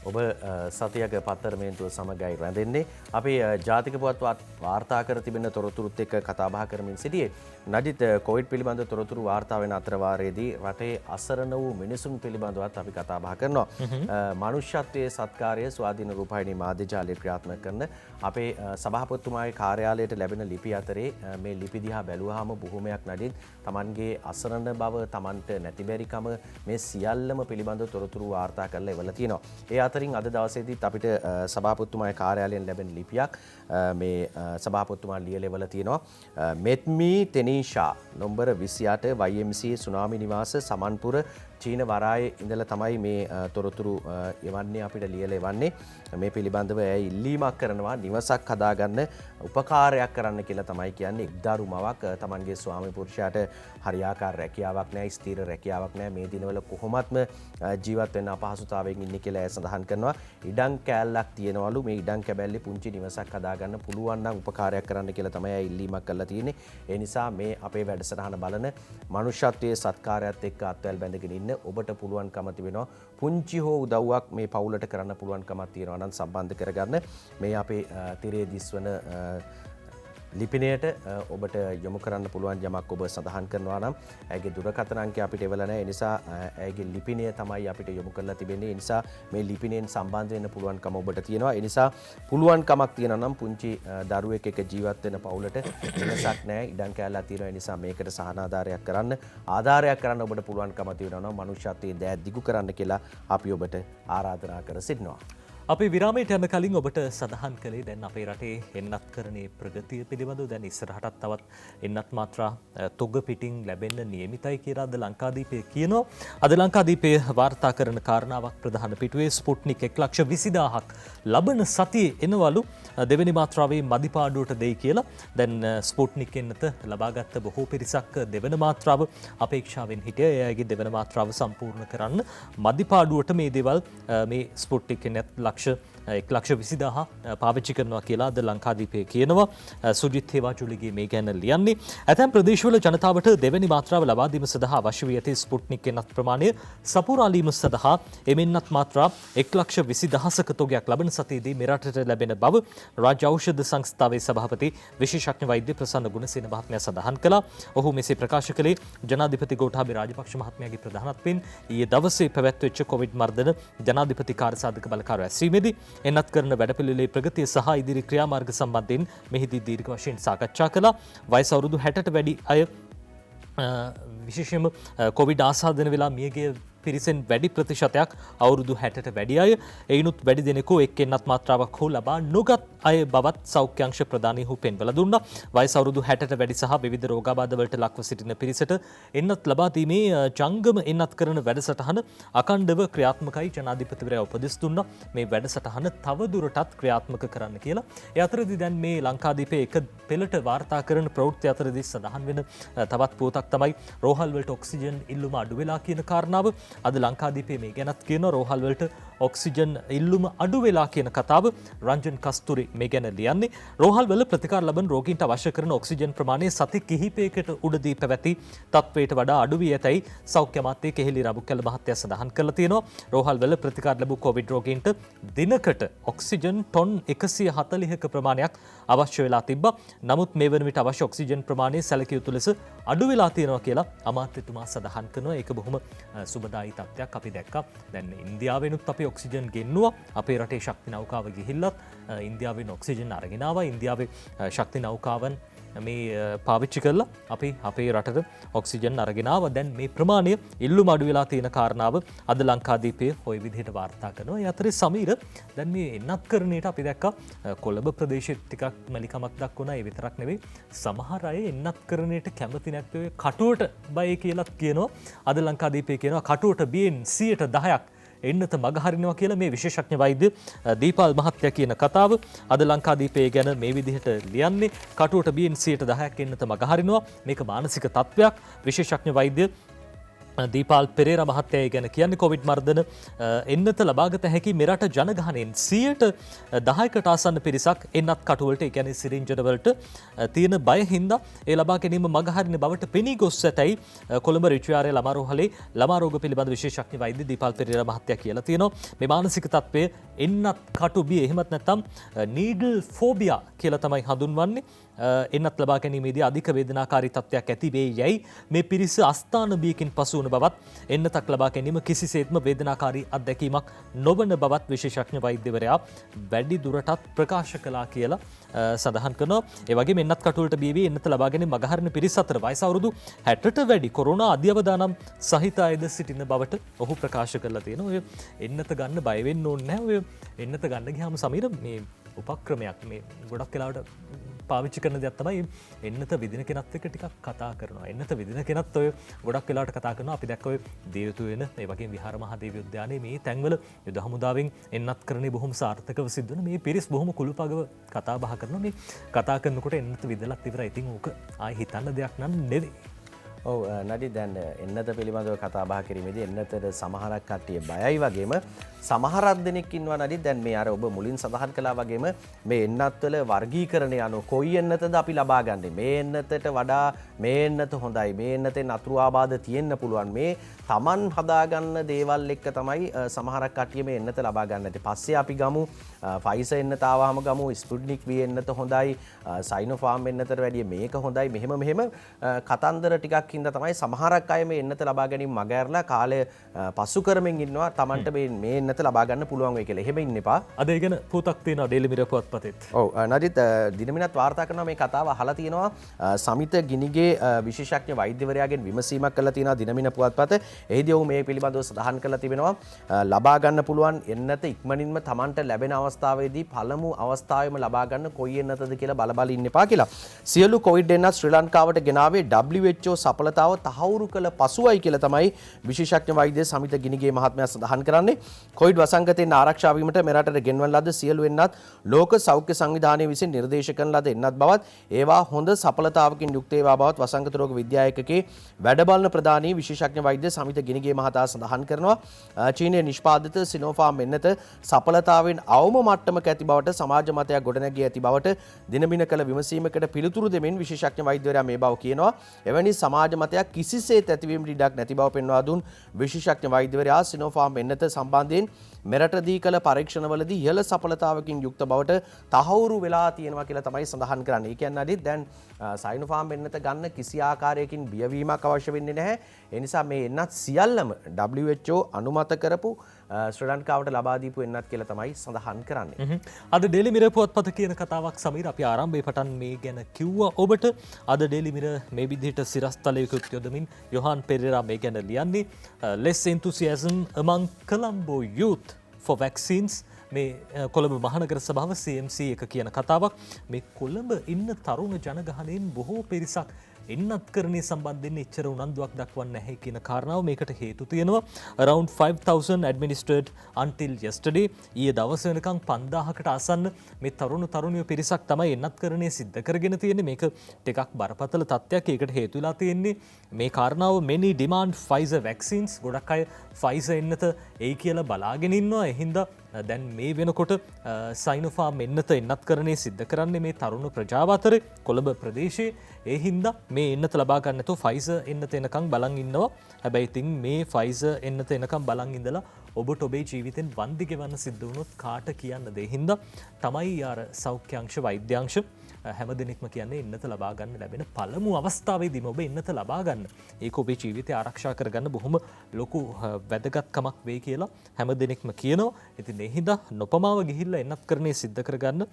ඔබ සතියක පත්තරමේන්තුව සමගයි රැඳෙන්නේ. අපි ජාතික පුවත් වාර්තා කර තිබෙන තොරතුරුත් එක්ක කතා බහ කරමින් සිටියේ. නඩිත් කොවිඩ් පිළිබඳ තොරතුරු වාර්තා වෙන අතරවාරයේදී රටේ අසරණ වූ මිනිසුන් පිළිබඳවත් අපි කතා බහ කරනවා. මනුෂ්‍යත්වයේ සත්කාරය ස්වාධීන රූපවාහිනී මාධ්‍ය ජාලය ක්‍රියාත්මක කරන අපේ සභාපතිතුමාගේ කාර්යාලයට ලැබෙන ලිපි අතරේ මේ ලිපි දිහා බැලුවාම බොහොමයක් නඩිත් Tamanගේ අසරණ බව, Tamanට නැතිබැරිකම මේ සියල්ලම පිළිබඳ තොරතුරු වාර්තා කරලා එවලා තියෙනවා. ඒ අතරින් අද දවසේදීත් අපිට සභාපතිතුමාගේ කාර්යාලයෙන් ලැබෙන ලිපියක් මේ සභාපතිතුමා ලියලා එවලා තියෙනවා. මෙත්මි තෙනීෂා නම්බර 28 YMC සුනාමි නිවාස සමන්පුර චීන වරායේ ඉඳලා තමයි මේ තොරතුරු එවන්නේ අපිට ලියලා එවන්නේ. මේ පිළිබඳව ඇය ඉල්ලීමක් කරනවා නිවසක් හදාගන්න උපකාරයක් කරන්න කියලා තමයි කියන්නේ. එක්දරු මවක් Tamanගේ ස්වාමි පුරුෂයාට හරියාකාර රැකියාවක් නැහැ, ස්ථිර රැකියාවක් නැහැ. මේ දිනවල කොහොමත්ම ජීවත් වෙන්න අපහසුතාවයෙන් ඉන්නේ කියලා ඇය සඳහන් කරනවා. ඉඩම් කෑල්ලක් තියෙනවලු. මේ ඉඩම් කැබැල්ලේ පුංචි නිවසක් හදාගන්න පුළුවන් නම් උපකාරයක් කරන්න කියලා තමයි ඇය ඉල්ලීමක් කරලා තියෙන්නේ. ඒ නිසා මේ අපේ වැඩසටහන බලන මනුෂ්‍යත්වයේ සත්කාරයත් එක්ක අත්වැල් බැඳගෙන ඉන්න ඔබට පුළුවන්කම තිබෙනවා. පුංචි හෝ උදව්වක් මේ පවුලට කරන්න පුළුවන්කමක් තියෙනවා නම් සම්බන්ධ කරගන්න. මේ අපේ තිරේ දිස්වන ලිපිනයට ඔබට යොමු කරන්න පුළුවන් යමක් ඔබ සඳහන් කරනවා නම් ඇගේ දුරකථන අංකය අපිට එවලා නැහැ. ඒ නිසා ඇගේ ලිපිනය තමයි අපිට යොමු කරලා තිබෙන්නේ. ඒ නිසා මේ ලිපිනයෙන් සම්බන්ධ වෙන්න පුළුවන්කම ඔබට තියෙනවා. ඒ නිසා පුළුවන්කමක් තියෙනවා නම් පුංචි දරුවෙක් එක්ක ජීවත් වෙන පවුලට වෙනසක් නැහැ. ඉඩම් කැලලා තියෙනවා. ඒ නිසා මේකට සහනාධාරයක් කරන්න ආධාරයක් කරන්න ඔබට පුළුවන්කම තියෙනවා නම් මනුෂ්‍යත්වයේ දෑත් දිගු කරන්න කියලා අපි ඔබට ආරාධනා කර සිටිනවා. අපි විරාමයට යන කලින් ඔබට සඳහන් කළේ දැන් අපේ රටේ එන්නත් කරණයේ ප්‍රගතිය පිළිබඳව දැන් ඉස්සරහටත් තවත් එන්නත් මාත්‍රා තොග පිටින් ලැබෙන්න නියමිතයි කියලා අද ලංකාදීපය කියනවා. අද ලංකාදීපය වාර්තා කරන කාරණාවක් ප්‍රධාන පිටුවේ ස්පුට්නික් 1,20,000ක් ලබන සතියේ එනවලු දෙවෙනි මාත්‍රාවේ මදිපාඩුවට දෙයි කියලා. දැන් ස්පුට්නික් එන්නත ලබාගත් බොහෝ පිරිසක් දෙවන මාත්‍රාව අපේක්ෂාවෙන් හිටිය. ඒ අයගේ දෙවන මාත්‍රාව සම්පූර්ණ කරන්න මදිපාඩුවට මේ දේවල් මේ ස්පුට්නික් එන්නත් 1,20,000 පාවිච්චි කරනවා කියලා අද ලංකාදීපය කියනවා. සුජිත් හේවාචුලිගේ මේ ගැන ලියන්නේ. ඇතැම් ප්‍රදේශවල ජනතාවට දෙවැනි මාත්‍රාව ලබා දීම සඳහා අවශ්‍ය වී ඇති ස්පුට්නික් එන්නත් ප්‍රමාණය සපුරාලීම සඳහා එමෙන්නත් මාත්‍රා 1,20,000ක තොගයක් ලබන සතියේදී මෙරටට ලැබෙන බව රාජ්‍ය ඖෂධ සංස්ථාවේ සභාපති විශේෂඥ වෛද්‍ය ප්‍රසන්න ගුණසේන මහත්මයා සඳහන් කළා. ඔහු මෙසේ ප්‍රකාශ කළේ ජනාධිපති ගෝඨාභය රාජපක්ෂ මහත්මයාගේ ප්‍රධානත්වයෙන් ඊයේ දවසේ පැවැත්වෙච්ච කොවිඩ් මර්ධන ජනාධිපති කාර්යසාධක බලකාර ඇසීමේදී එන්නත් කරන වැඩපිළිවෙලේ ප්‍රගතිය සහ ඉදිරි ක්‍රියාමාර්ග සම්බන්ධයෙන් මෙහිදී දීර්ඝ වශයෙන් සාකච්ඡා කළා. වයස අවුරුදු 60ට වැඩි අය විශේෂයෙන්ම කොවිඩ් ආසාදන වෙලා මියගිය පිරිසෙන් වැඩි ප්‍රතිශතයක් අවුරුදු 60ට වැඩි අය. එයිනුත් වැඩි දෙනෙකු එක් එන්නත් මාත්‍රාවක් හෝ ලබා නොගත් අය බවත් සෞඛ්‍ය අංශ ප්‍රධානීහු පෙන්වලා දුන්නා. වයස අවුරුදු 60ට වැඩි සහ විවිධ රෝගාබාධ වලට ලක්ව සිටින පිරිසට එන්නත් ලබා දීමේ ජංගම එන්නත් කරන වැඩසටහන අකණ්ඩව ක්‍රියාත්මකයි ජනාධිපතිවරයා උපදෙස් දුන්නා. මේ වැඩසටහන තව දුරටත් ක්‍රියාත්මක කරන්න කියලා. ඒ අතරදී දැන් මේ ලංකාදීපයේ එක පෙළට වාර්තා කරන ප්‍රවෘත්ති අතරදී සඳහන් වෙන තවත් පුවතක් තමයි රෝහල් වලට ඔක්සිජන් ඉල්ලුම අඩු වෙලා කියන කාරණාව. අද ලංකාදීපයේ මේ ගැනත් කියන රෝහල් වලට ඔක්සිජන් ඉල්ලුම අඩු වෙලා කියන කතාව රංජන් කස්තුරි මේ ගැන ලියන්නේ. රෝහල් වල ප්‍රතිකාර ලබන රෝගීන්ට අවශ්‍ය කරන ඔක්සිජන් ප්‍රමාණය සති කිහිපයකට උඩදී පැවති තත්වයට වඩා අඩු වී ඇතැයි සෞඛ්‍ය අමාත්‍ය කෙහෙලි රාබුක්කැල මහත්තයා සඳහන් කරලා තියෙනවා. රෝහල් වල ප්‍රතිකාර ලැබූ කොවිඩ් රෝගීන්ට දිනකට ඔක්සිජන් ටොන් 140ක ප්‍රමාණයක් අවශ්‍ය වෙලා තිබ්බා. නමුත් මේ වන විට අවශ්‍ය ඔක්සිජන් ප්‍රමාණය සැලකිය යුතු ලෙස අඩු වෙලා තියෙනවා කියලා අමාත්‍යතුමා සඳහන් කරනවා. ඒක බොහොම සුබදායි තත්ත්වයක් අපි දැක්කා. දැන් ඉන්දියාවෙනුත් අපි ඔක්සිජන් ගෙන්නුවා. අපේ රටේ ශක්ති නෞකාව ගිහිල්ලත් ඉන්දියාවෙන් ඔක්සිජන් අරගෙන ආවා. ඉන්දියාවේ ශක්ති නෞකාවන් මේ පාවිච්චි කරලා අපි අපේ රටට ඔක්සිජන් අරගෙන ආවා. දැන් මේ ප්‍රමාණය ඉල්ලුම අඩු වෙලා තියෙන කාරණාව අද ලංකාදීපයේ ওই විදිහට වාර්තා කරනවා. ඒ අතරේ සමීර දැන් මේ එන්නත් කරණයට අපි දැක්කා කොළඹ ප්‍රදේශෙත් ටිකක් මැලිකමක් දක්වනා. ඒ විතරක් නෙවෙයි සමහර අය එන්නත් කරණයට කැමති නැත්නම් කටුවට බය කියලාත් කියනවා. අද ලංකාදීපයේ කියනවා කටුවට බියෙන් 10%ක් එන්නත මගහරිනවා කියලා මේ විශේෂඥ වෛද්‍ය දීපාල් මහත්තයා කියන කතාව අද ලංකාදීපයේ ගැන මේ විදිහට ලියන්නේ. කටුවට බියෙන් 10%ක් එන්නත මගහරිනවා. මේක මානසික තත්ත්වයක්. විශේෂඥ වෛද්‍ය දීපාල් පෙරේරා මහත්තයා ගැන කියන්නේ කොවිඩ් මර්ධන එන්නත ලබාගත හැකි මෙරට ජනගහනයෙන් 10%කට ආසන්න පිරිසක් එන්නත් කටුවලට ඒ කියන්නේ සිරින්ජන වලට තියෙන බය හින්දා ඒ ලබා ගැනීම මගහරින බවට පෙනී ගොස් ඇතැයි කොළඹ රිච්වියාරේ ළමා රෝහලේ ළමා රෝග පිළිබඳ විශේෂඥ වෛද්‍ය දීපාල් පෙරේරා මහත්තයා කියලා තියෙනවා. මේ මානසික තත්ත්වය එන්නත් කටු බිය එහෙමත් නැත්නම් නීඩල් ෆෝබියා කියලා තමයි හඳුන්වන්නේ. එන්නත් ලබා ගැනීමේදී අධික වේදනාකාරී තත්ත්වයක් ඇති වේ යයි මේ පිරිස අස්ථාන බියකින් පසු වන බවත් එන්නතක් ලබා ගැනීම කිසිසේත්ම වේදනාකාරී අත්දැකීමක් නොවන බවත් විශේෂඥ වෛද්‍යවරයා වැඩි දුරටත් ප්‍රකාශ කළා කියලා සඳහන් කරනවා. ඒ වගේම එන්නත් කටුවලට බිය වී එන්නත ලබා ගැනීම මගහරින පිරිස අතර වයස අවුරුදු 60ට වැඩි කොරෝනා අධ්‍යවදානම් සහිත අයද සිටින බවට ඔහු ප්‍රකාශ කරලා තියෙනවා. ඔය එන්නත ගන්න බය වෙන්න ඕනේ නැහැ. ඔය එන්නත ගන්න ගියාම සමීර මේ උපක්‍රමයක් මේ ගොඩක් වෙලාවට පාවිච්චි කරන දෙයක් තමයි එන්නත විදින කෙනත් එක්ක ටිකක් කතා කරනවා. එන්නත විදින කෙනත් ඔය ගොඩක් වෙලාවට කතා කරනවා. අපි දැක්ක ඔය දේවතු වෙන ඒ වගේම විහාර මහදේව උද්‍යානයේ මේ තැන්වල යුද හමුදාවෙන් එන්නත් කරන්නේ බොහොම සාර්ථකව සිද්ධ වෙන මේ පිරිස් බොහොම කුළුපගව කතා බහ කරනවා. මේ කතා කරනකොට එන්නත විදලත් ඉවරයි. ඉතින් ඕක ආයි හිතන්න දෙයක් නන් නෙවෙයි. ඔව් නඩි දැන් එන්නත පිළිබඳව කතා බහ කිරීමේදී එන්නතට සමහරක් කට්ටිය බයයි වගේම සමහරක් දෙනෙක් ඉන්නවා නඩි දැන් මේ අර ඔබ මුලින් සඳහන් කළා වගේම මේ එන්නත්වල වර්ගීකරණය අනුව කොයි එන්නතද අපි ලබා ගන්නේ මේ එන්නතට වඩා මේ එන්නත හොඳයි මේ එන්නතෙන් අතුරු ආබාධ තියෙන්න පුළුවන් මේ Taman හදාගන්න දේවල් එක්ක තමයි සමහරක් කට්ටිය මේ එන්නත ලබා ගන්න. ඊට පස්සේ අපි ගමු ෆයිසර් එන්නත ආවහම ගමු ස්පුට්නික් V එන්නත හොඳයි සයිනෝෆාර්ම් එන්නතට වැඩිය මේක හොඳයි මෙහෙම කතන්දර ටිකක් හින්දා තමයි සමහරක් අය මේ එන්නත ලබා ගැනීම මග ඇරලා කාලය පසු කරමින් ඉන්නවා Tamanට මේ එන්නත ලබා ගන්න පුළුවන් වෙයි කියලා. එහෙම ඉන්න එපා. අද ඒ ගැන පුවතක් තියෙනවා ඩේලි මිරර් පුවත්පතෙත්. ඔව් නඩිත් දිනමිනත් වාර්තා කරනවා මේ කතාව අහලා තියෙනවා සමිත ගිනිගේ විශේෂඥ වෛද්‍යවරයාගෙන් විමසීමක් කළා තියෙනවා දිනමින පුවත්පත. එහිදී ඔහු මේ පිළිබඳව සඳහන් කරලා තිබෙනවා ලබා ගන්න පුළුවන් එන්නත ඉක්මනින්ම Tamanට ලැබෙන අවස්ථාවේදී පළමු අවස්ථාවේම ලබා ගන්න කොයි එන්නතද කියලා බල ඉන්න එපා කියලා. සියලු කොවිඩ් එන්නත් ශ්‍රී ලංකාවට ගෙනාවේ WHO සඵලතාව තහවුරු කළ පසුවයි කියලා තමයි විශේෂඥ වෛද්‍ය සමිත ගිනිගේ මහත්මයා සඳහන් කරන්නේ. කොවිඩ් වසංගතයෙන් ආරක්ෂා වීමට මෙරටට ගෙන්වන ලද සියලු එන්නත් ලෝක සෞඛ්‍ය සංවිධානය විසින් නිර්දේශ කරන ලද එන්නත් බවත් ඒවා හොඳ සඵලතාවකින් යුක්ත ඒවා බවත් වසංගත රෝග විද්‍යායකකේ වැඩබලන ප්‍රධානී විශේෂඥ වෛද්‍ය සමිත ගිනිගේ මහතා සඳහන් කරනවා. චීනයේ නිෂ්පාදිත සිනෝෆාර්ම් එන්නත සඵලතාවෙන් අවම මට්ටමක ඇති බවට සමාජ මතයක් ගොඩනැගී ඇති බවට දිනමින කළ විමසීමකට පිළිතුරු දෙමින් විශේෂඥ වෛද්‍යවරයා මේ බව කියනවා. එවැනි සමාජ මතයක් කිසිසේත් ඇතිවීමට ඉඩක් නැති බව පෙන්වා දුන් විශේෂඥ වෛද්‍යවරයා සිනෝෆාර්ම් එන්නත සම්බන්ධයෙන් මෙරටදී කළ පරීක්ෂණවලදී ඉහළ සඵලතාවකින් යුක්ත බවට තහවුරු වෙලා තියෙනවා කියලා තමයි සඳහන් කරන්නේ. ඒ කියන්නේ අදිත් දැන් සයිනෝෆාර්ම් එන්නත ගන්න කිසි ආකාරයකින් බියවීමක් අවශ්‍ය වෙන්නේ නැහැ. ඒ නිසා මේ එන්නත් සියල්ලම WHO අනුමත කරපු ශ්‍රී ලංකාවට ලබා දීපු එන්නත් කියලා තමයි සඳහන් කරන්නේ. අද ඩේලි මිරර් පුවත්පත කියන කතාවක් සමීර අපි ආරම්භයේ පටන් මේ ගැන කිව්වා ඔබට. අද ඩේලි මිරර් මේ විදිහට සිරස්තලයකට යොදමින් යොහාන් පෙරේරා මේ ගැන ලියන්නේ less enthusiasm among Colombo youth for vaccines. මේ කොළඹ මහනගර සභාව CMC එක කියන කතාවක්. මේ කොළඹ ඉන්න තරුණ ජනගහනයෙන් බොහෝ පිරිසක් එන්නත් කරණය සම්බන්ධයෙන් එච්චර උනන්දුවක් දක්වන්නේ නැහැ කියන කාරණාව මේකට හේතු තියෙනවා. around 5000 administered until yesterday. ඊයේ දවස් වෙනකන් 5000කට ආසන්න මේ තරුණිය පිරිසක් තමයි එන්නත් කරණය සිද්ධ කරගෙන තියෙන්නේ. මේක ටිකක් බරපතල තත්ත්වයක්. ඒකට හේතු වෙලා තියෙන්නේ මේ කාරණාව many demand Pfizer vaccines. ගොඩක් අය Pfizer එන්නත එයි කියලා බලාගෙන ඉන්නවා. ඒ හින්දා දැන් මේ වෙනකොට සයිනෝෆාර්ම් එන්නත එන්නත් කරණය සිද්ධ කරන්නේ මේ තරුණ ප්‍රජාව අතර කොළඹ ප්‍රදේශයේ. ඒ හින්දා මේ එන්නත ලබා ගන්න නැතුව Pfizer එන්නත එනකන් බලන් ඉන්නවා. හැබැයි ඉතින් මේ Pfizer එන්නත එනකන් බලන් ඉඳලා ඔබට ඔබේ ජීවිතෙන් වන්දි ගෙවන්න සිද්ධ වුණොත් කාට කියන්නද? ඒ හින්දා තමයි අර සෞඛ්‍යාංශ වෛද්‍යාංශ හැම දෙනෙක්ම කියන්නේ එන්නත ලබා ගන්න ලැබෙන පළමු අවස්ථාවේදීම ඔබ එන්නත ලබා ගන්න. ඒක ඔබේ ජීවිතය ආරක්ෂා කරගන්න බොහොම ලොකු වැදගත්කමක් වෙයි කියලා හැම දෙනෙක්ම කියනවා. ඉතින් ඒ හින්දා නොපමාව ගිහිල්ලා එන්නත් කරණය සිද්ධ කරගන්න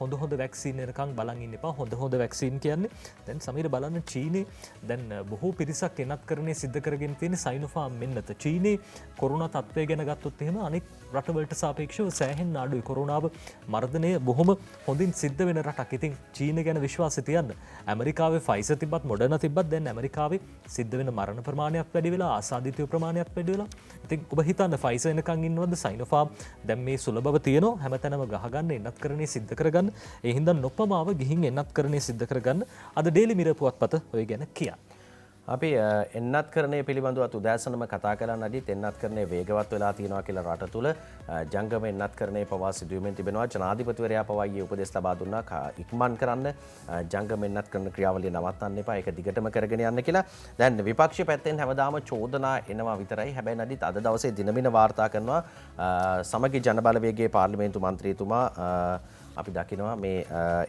හොඳ වැක්සින් එනකන් බලන් ඉන්න එපා. හොඳ වැක්සින් කියන්නේ දැන් සමීර බලන්න චීනේ දැන් බොහෝ පිරිසක් එන්නත් කරණය සිද්ධ කරගෙන තියෙන සයිනෝෆාර්ම් එන්නත. චීනේ කොරෝනා තත්ත්වය ගැන ගත්තොත් එහෙම අනෙක් රටවලට සාපේක්ෂව සෑහෙන අඩුයි. කොරෝනාව මර්ධනය බොහොම හොඳින් සිද්ධ වෙන රටක්. ඉතින් චීන ගැන විශ්වාසය තියන්න. ඇමරිකාවේ ෆයිසර් තිබ්බත් මොඩර්නා තිබ්බත් දැන් ඇමරිකාවේ සිද්ධ වෙන මරණ ප්‍රමාණයක් වැඩි වෙලා ආසාදිතය ප්‍රමාණයක් වැඩි වෙලා. ඉතින් ඔබ හිතන්න ෆයිසර් එනකන් ඉන්නවද සයිනෝෆාර්ම් දැන් මේ සුලභව තියෙනවා හැමතැනම ගහගන්න එන්නත් කරණය සිද්ධ කරගන්න. ඒ හින්දා නොපමාව ගිහින් එන්නත් කරණය සිද්ධ කරගන්න. අද ඩේලි මිරර් පුවත්පත ඔය ගැන කියන්න. අපි එන්නත් කරණය පිළිබඳව උදෑසනම කතා කරන්න අදිත් එන්නත් කරණය වේගවත් වෙලා තියෙනවා කියලා රට තුල ජංගම එන්නත් කරණය පවා සිදුවෙමින් තිබෙනවා. ජනාධිපතිවරයා පවා ඊයේ උපදෙස් ලබා දුන්නා ඉක්මන් කරන්න ජංගම එන්නත් කරන ක්‍රියාවලිය නවත්තන්න එපා. ඒක දිගටම කරගෙන යන්න කියලා. දැන් විපක්ෂ පැත්තෙන් හැමදාම චෝදනා එනවා විතරයි. හැබැයි නදිත් අද දවසේ දිනමින වාර්තා කරනවා සමගි ජනබලවේගයේ පාර්ලිමේන්තු මන්ත්‍රීතුමා අපි දකිනවා මේ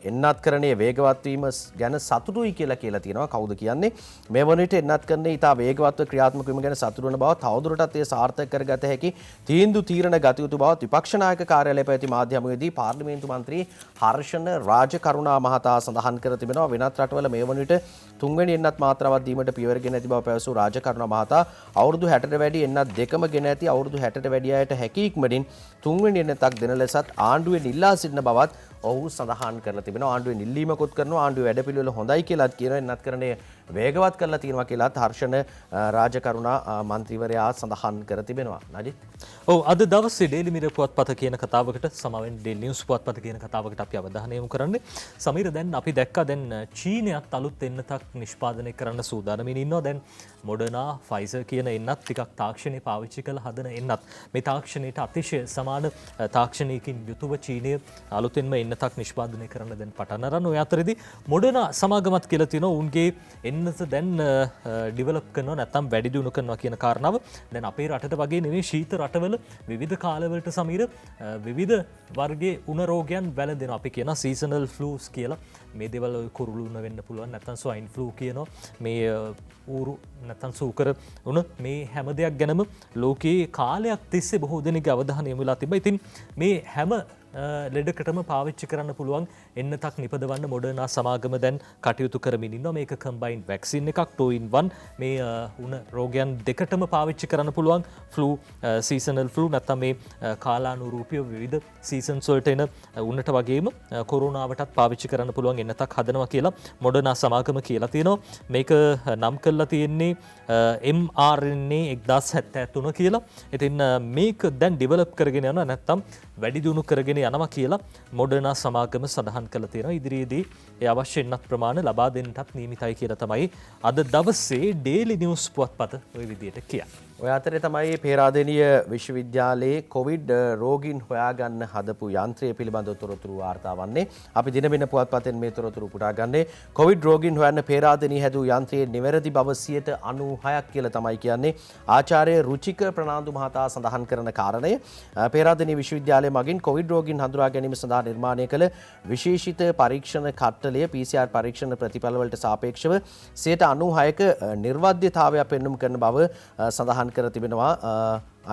එන්නත් කරණය වේගවත් වීම ගැන සතුටුයි කියලා තියෙනවා. කවුද කියන්නේ? මේ වනිට එන්නත් කරණය ඉතා වේගවත්ව ක්‍රියාත්මක වීම ගැන සතුටු වන බව තවදුරටත් ඒ සාර්ථක කරගත හැකි තීරණ ගත යුතු බව විපක්ෂ නායක කාර්යාලය පැවති මාධ්‍ය හමුවේදී පාර්ලිමේන්තු මන්ත්‍රී හර්ෂණ රාජකරුණා මහතා සඳහන් කර තිබෙනවා. වෙනත් රටවල මේ වනිට තුන්වෙනි එන්නත් මාත්‍රාවක් දීමට පියවර ගෙන ඇති බව පැවසූ රාජකරුණා මහතා අවුරුදු 60ට වැඩි එන්නත් දෙකම ගෙන ඇති අවුරුදු 60ට වැඩි අයට හැකි ඉක්මනින් තුන්වෙනි එන්නතක් දෙන ලෙසත් ආණ්ඩුවෙන් ඉල්ලා සිටින බවත් ඔහු සඳහන් කරලා තිබෙනවා. ආණ්ඩුවේ නිල්ලීමකුත් කරනවා. ආණ්ඩුවේ වැඩපිළිවෙල හොඳයි කියලාත් කියනවා. එන්නත්කරණය වේගවත් කරලා තියෙනවා කියලාත් හර්ෂණ රාජකරුණා මන්ත්‍රීවරයා සඳහන් කර තිබෙනවා. නජිත්. ඔව් අද දවසේ ඩේලි මිරර් පුවත්පත කියන කතාවකට සමාවෙන් ඩේලි නිවුස් පුවත්පත කියන කතාවකට අපි අවධානය යොමු කරන්නේ. සමීර දැන් අපි දැක්කා දැන් චීනයත් අලුත් එන්නතක් නිෂ්පාදනය කරන්න සූදානමින් ඉන්නවා. දැන් මොඩර්නා ෆයිසර් කියන එන්නත් ටිකක් තාක්ෂණය පාවිච්චි කරලා හදන එන්නත්. මේ තාක්ෂණයට අතිශය සමාන තාක්ෂණයකින් යුතුව චීනය අලුතෙන්ම එන්නතක් නිෂ්පාදනය කරන්න දැන් පටන් අරන්. ඔය අතරේදී මොඩර්නා සමාගමත් කියලා තියෙනවා උන්ගේ එන්නත දැන් ඩිවලොප් කරනවා නැත්නම් වැඩි දියුණු කරනවා කියන කාරණාව. දැන් අපේ රටට වගේ නෙවෙයි ශීත රටවල විවිධ කාලවලට සමීර විවිධ වර්ගයේ උණ රෝගයන් වැළඳෙනවා. අපි කියන සීසනල් ෆ්ලූස් කියලා. මේ දේවල් කුරුළු උණ වෙන්න පුළුවන් නැත්නම් ස්වයින් ෆ්ලූ කියනවා. මේ ඌරු නැත්නම් සූකර උණ මේ හැම දෙයක් ගැනම ලෝකයේ කාලයක් තිස්සේ බොහෝ දෙනෙක්ගේ අවධානය යොමු වෙලා තිබ්බා. ඉතින් මේ හැම ලෙඩකටම පාවිච්චි කරන්න පුළුවන් එන්නතක් නිපදවන්න මොඩර්නා සමාගම දැන් කටයුතු කරමින් ඉන්නවා. මේක කම්බයින්ඩ් වැක්සින් එකක් 2-in-1 මේ උණ රෝගයන් දෙකටම පාවිච්චි කරන්න පුළුවන් ෆ්ලූ සීසනල් ෆ්ලූ නැත්නම් මේ කාලානුරූපීව විවිධ සීසන්ස් වලට එන උන්නට වගේම කොරෝනාවටත් පාවිච්චි කරන්න පුළුවන් එන්නතක් හදනවා කියලා මොඩර්නා සමාගම කියලා තියෙනවා. මේක නම් කරලා තියෙන්නේ mRNA 1073 කියලා. ඉතින් මේක දැන් ඩිවලොප් කරගෙන යනවා නැත්නම් වැඩි දියුණු කරගෙන යනවා කියලා මොඩර්නා සමාගම සඳහන් කළ තියෙනවා. ඉදිරියේදී ඒ අවශ්‍ය එන්නත් ප්‍රමාණ ලබා දෙන්නටත් නියමිතයි කියලා තමයි අද දවසේ ඩේලි නිවුස් පුවත්පත ওই විදිහට කියන්නේ. ඔය අතරේ තමයි පේරාදෙණිය විශ්වවිද්‍යාලයේ කොවිඩ් රෝගීන් හොයාගන්න හදපු යන්ත්‍රය පිළිබඳව තොරතුරු වාර්තා වන්නේ. අපි දිනමින පුවත්පතෙන් මේ තොරතුරු පුටා ගන්නේ. කොවිඩ් රෝගීන් හොයන්න පේරාදෙණිය හැදූ යන්ත්‍රයේ නිවැරදි බව 96%ක් කියලා තමයි කියන්නේ. ආචාර්ය රුචික ප්‍රනාන්දු මහතා සඳහන් කරන කාරණය. පේරාදෙණිය විශ්වවිද්‍යාලය මගින් කොවිඩ් රෝගීන් හඳුනා ගැනීම සඳහා නිර්මාණය කළ විශේෂිත පරීක්ෂණ කට්ටලය PCR පරීක්ෂණ ප්‍රතිඵලවලට සාපේක්ෂව 96%ක නිර්වද්‍යතාවයක් පෙන්නුම් කරන බව සඳහන් කර තිබෙනවා.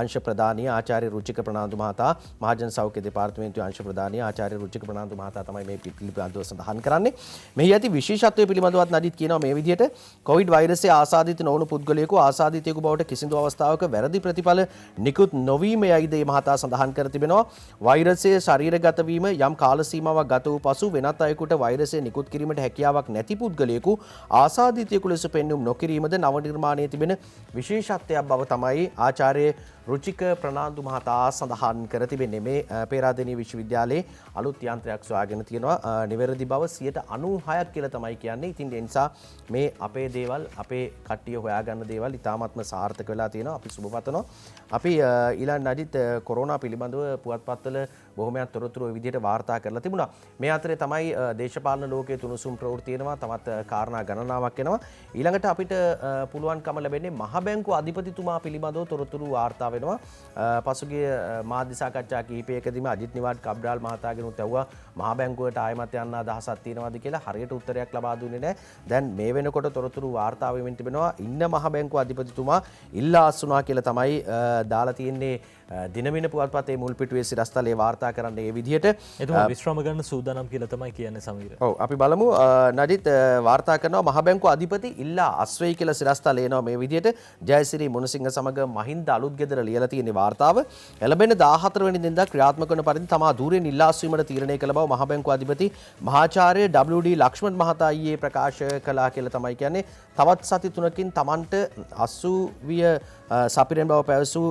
අංශ ප්‍රධානී ආචාර්ය රුචික ප්‍රනාන්දු මහතා මහජන සෞඛ්‍ය දෙපාර්තමේන්තුවේ අංශ ප්‍රධානී ආචාර්ය රුචික ප්‍රනාන්දු මහතා තමයි මේ පිළිබඳව සඳහන් කරන්නේ. මෙහි ඇති විශේෂත්වය පිළිබඳවත් නඩිත් කියනවා මේ විදිහට කොවිඩ් වෛරසය ආසාදිත නොවුණු පුද්ගලයෙකු ආසාදිතයෙකු බවට කිසිදු අවස්ථාවක වැරදි ප්‍රතිඵල නිකුත් නොවීම යයිද මේ මහතා සඳහන් කර තිබෙනවා. වෛරසය ශරීරගත වීම යම් කාල සීමාවක් ගත වූ පසු වෙනත් අයෙකුට වෛරසය නිකුත් කිරීමට හැකියාවක් නැති පුද්ගලයෙකු ආසාදිතයෙකු ලෙස පෙන්වුම් නොකිරීමද නව නිර්මාණයේ තිබෙන විශේෂත්වයක් බව තමයි ආචාර්ය රුචික ප්‍රනාන්දු මහතා සඳහන් කර තිබෙන්නේ. මේ පේරාදෙණිය විශ්වවිද්‍යාලයේ අලුත් යන්ත්‍රයක් සොයාගෙන තියෙනවා. නිවැරදි බව 96%ක් කියලා තමයි කියන්නේ. ඉතින් ඒ නිසා මේ අපේ දේවල් අපේ කට්ටිය හොයාගන්න දේවල් ඉතාමත්ම සාර්ථක වෙලා තියෙනවා. අපි සුබ පතනවා. අපි ඊළඟ නඩිත් කොරෝනා පිළිබඳව පුවත්පත්වල බොහොමයක් තොරතුරු ඔය විදිහට වාර්තා කරලා තිබුණා. මේ අතරේ තමයි දේශපාලන ලෝකයේ තුනුසුම් ප්‍රවෘත්ති වෙනවා. තවත් කාරණා ගණනාවක් එනවා. ඊළඟට අපිට පුළුවන්කම ලැබෙන්නේ මහ බැංකුව අධිපතිතුමා පිළිබඳව තොරතුරු වාර්තා වෙනවා. පසුගිය මාධ්‍ය සාකච්ඡා කිහිපයකදීම අජිත් නිවාඩ් කබ්‍රාල් මහතාගෙන් උත්වුවා මහ බැංකුවට ආයමත් යන්න අදහසක් තියෙනවද කියලා. හරියට උත්තරයක් ලබා දුන්නේ නැහැ. දැන් මේ වෙනකොට තොරතුරු වාර්තා වෙමින් තිබෙනවා. ඉන්න මහ බැංකුව අධිපතිතුමා ඉල්ලා අස්සුනා කියලා තමයි දාලා තියෙන්නේ. දිනමින පුවත්පතේ මුල් පිටුවේ සිරස්තලයේ වාර්තා කරන්නේ මේ විදිහට. එතුමා විශ්‍රාම ගන්න සූදානම් කියලා තමයි කියන්නේ සමීර. ඔව් අපි බලමු නඩිත් වාර්තා කරනවා මහ බැංකුව අධිපති ඉල්ලා අස්වෙයි කියලා සිරස්තලේ එනවා මේ විදිහට. ජයසිරි මුණසිංහ සමග මහින්ද අලුත්ගෙදර ලියලා තියෙන වාර්තාව. එළඹෙන 14 වෙනි දිනදා ක්‍රියාත්මක වන පරිදි තමා ධූරයෙන් ඉල්ලා අස්වීමට තීරණය කළ බව මහ බැංකුව අධිපති මහාචාර්ය WD ලක්ෂ්මන් මහතා ඊයේ ප්‍රකාශ කළා කියලා තමයි කියන්නේ. තවත් සති 3කින් Tamanට අස්සුවිය සපිරෙන් බව පැවසූ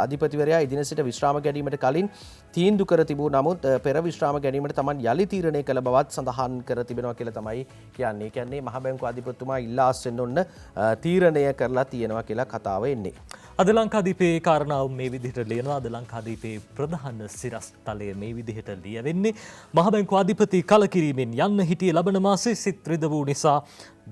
අධිපතිවරයා ඉදින සිට විශ්‍රාම ගැනීමට කලින් තීන්දුව කර තිබූ නමුත් පෙර විශ්‍රාම ගැනීමට Taman යලි තීරණය කළ බවත් සඳහන් කර තිබෙනවා කියලා තමයි කියන්නේ. කියන්නේ මහ බැංකුව අධිපතිතුමා ඉල්ලා අස්වෙන්න ඕන තීරණය කරලා තියෙනවා කියලා කතාව එන්නේ. අද ලංකාදීපේ කාරණාව මේ විදිහට ලියනවා. අද ලංකාදීපේ ප්‍රධාන සිරස්තලය මේ විදිහට ලියවෙන්නේ මහ බැංකුව අධිපති කලකිරීමෙන් යන්න හිටියේ ලබන මාසේ සිත් රිද වූ නිසා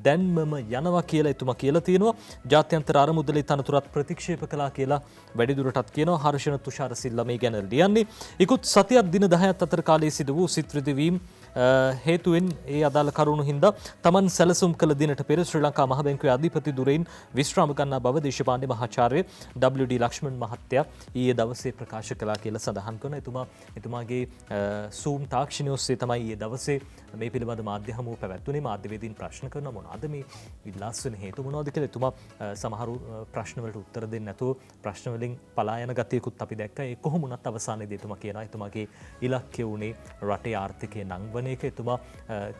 දැන්මම යනවා කියලා එතුමා කියලා තියෙනවා. ජාත්‍යන්තර අරමුදලේ තනතුරත් ප්‍රතික්ෂේප කළා කියලා වැඩිදුරටත් කියනවා. හර්ෂණ තුෂාර සිල්ලා මේ ගැන ලියන්නේ. ඉක්ුත් සතියක් දින 10ක් අතර කාලයේ සිදු වූ සිත් රිදවීම් හේතුවෙන් ඒ අදාළ කරුණු හින්දා තමන් සැලසුම් කළ දිනට පෙර ශ්‍රී ලංකා මහ බැංකුවේ අධිපති ධුරයෙන් විශ්‍රාම ගන්නා බව දේශපාලන මහාචාර්ය WD ලක්ෂ්මන් මහත්තයා ඊයේ දවසේ ප්‍රකාශ කළා කියලා සඳහන් කරනවා. එතුමාගේ Zoom තාක්ෂණය ඔස්සේ තමයි ඊයේ දවසේ මේ පිළිබඳ මාධ්‍ය හමුව පැවැත්වුණේ. මාධ්‍යවේදීන් ප්‍රශ්න කරන මොනවාද මේ විලාස් වෙන හේතු මොනවද කියලා එතුමා සමහරු ප්‍රශ්න වලට උත්තර දෙන්නේ නැතුව ප්‍රශ්න වලින් පලා යන ගතියකුත් අපි දැක්කා. ඒ කොහොම වුණත් අවසානයේදී එතුමා කියනවා එතුමාගේ ඉලක්කය උනේ රටේ ආර්ථිකය නංවන එක. එතුමා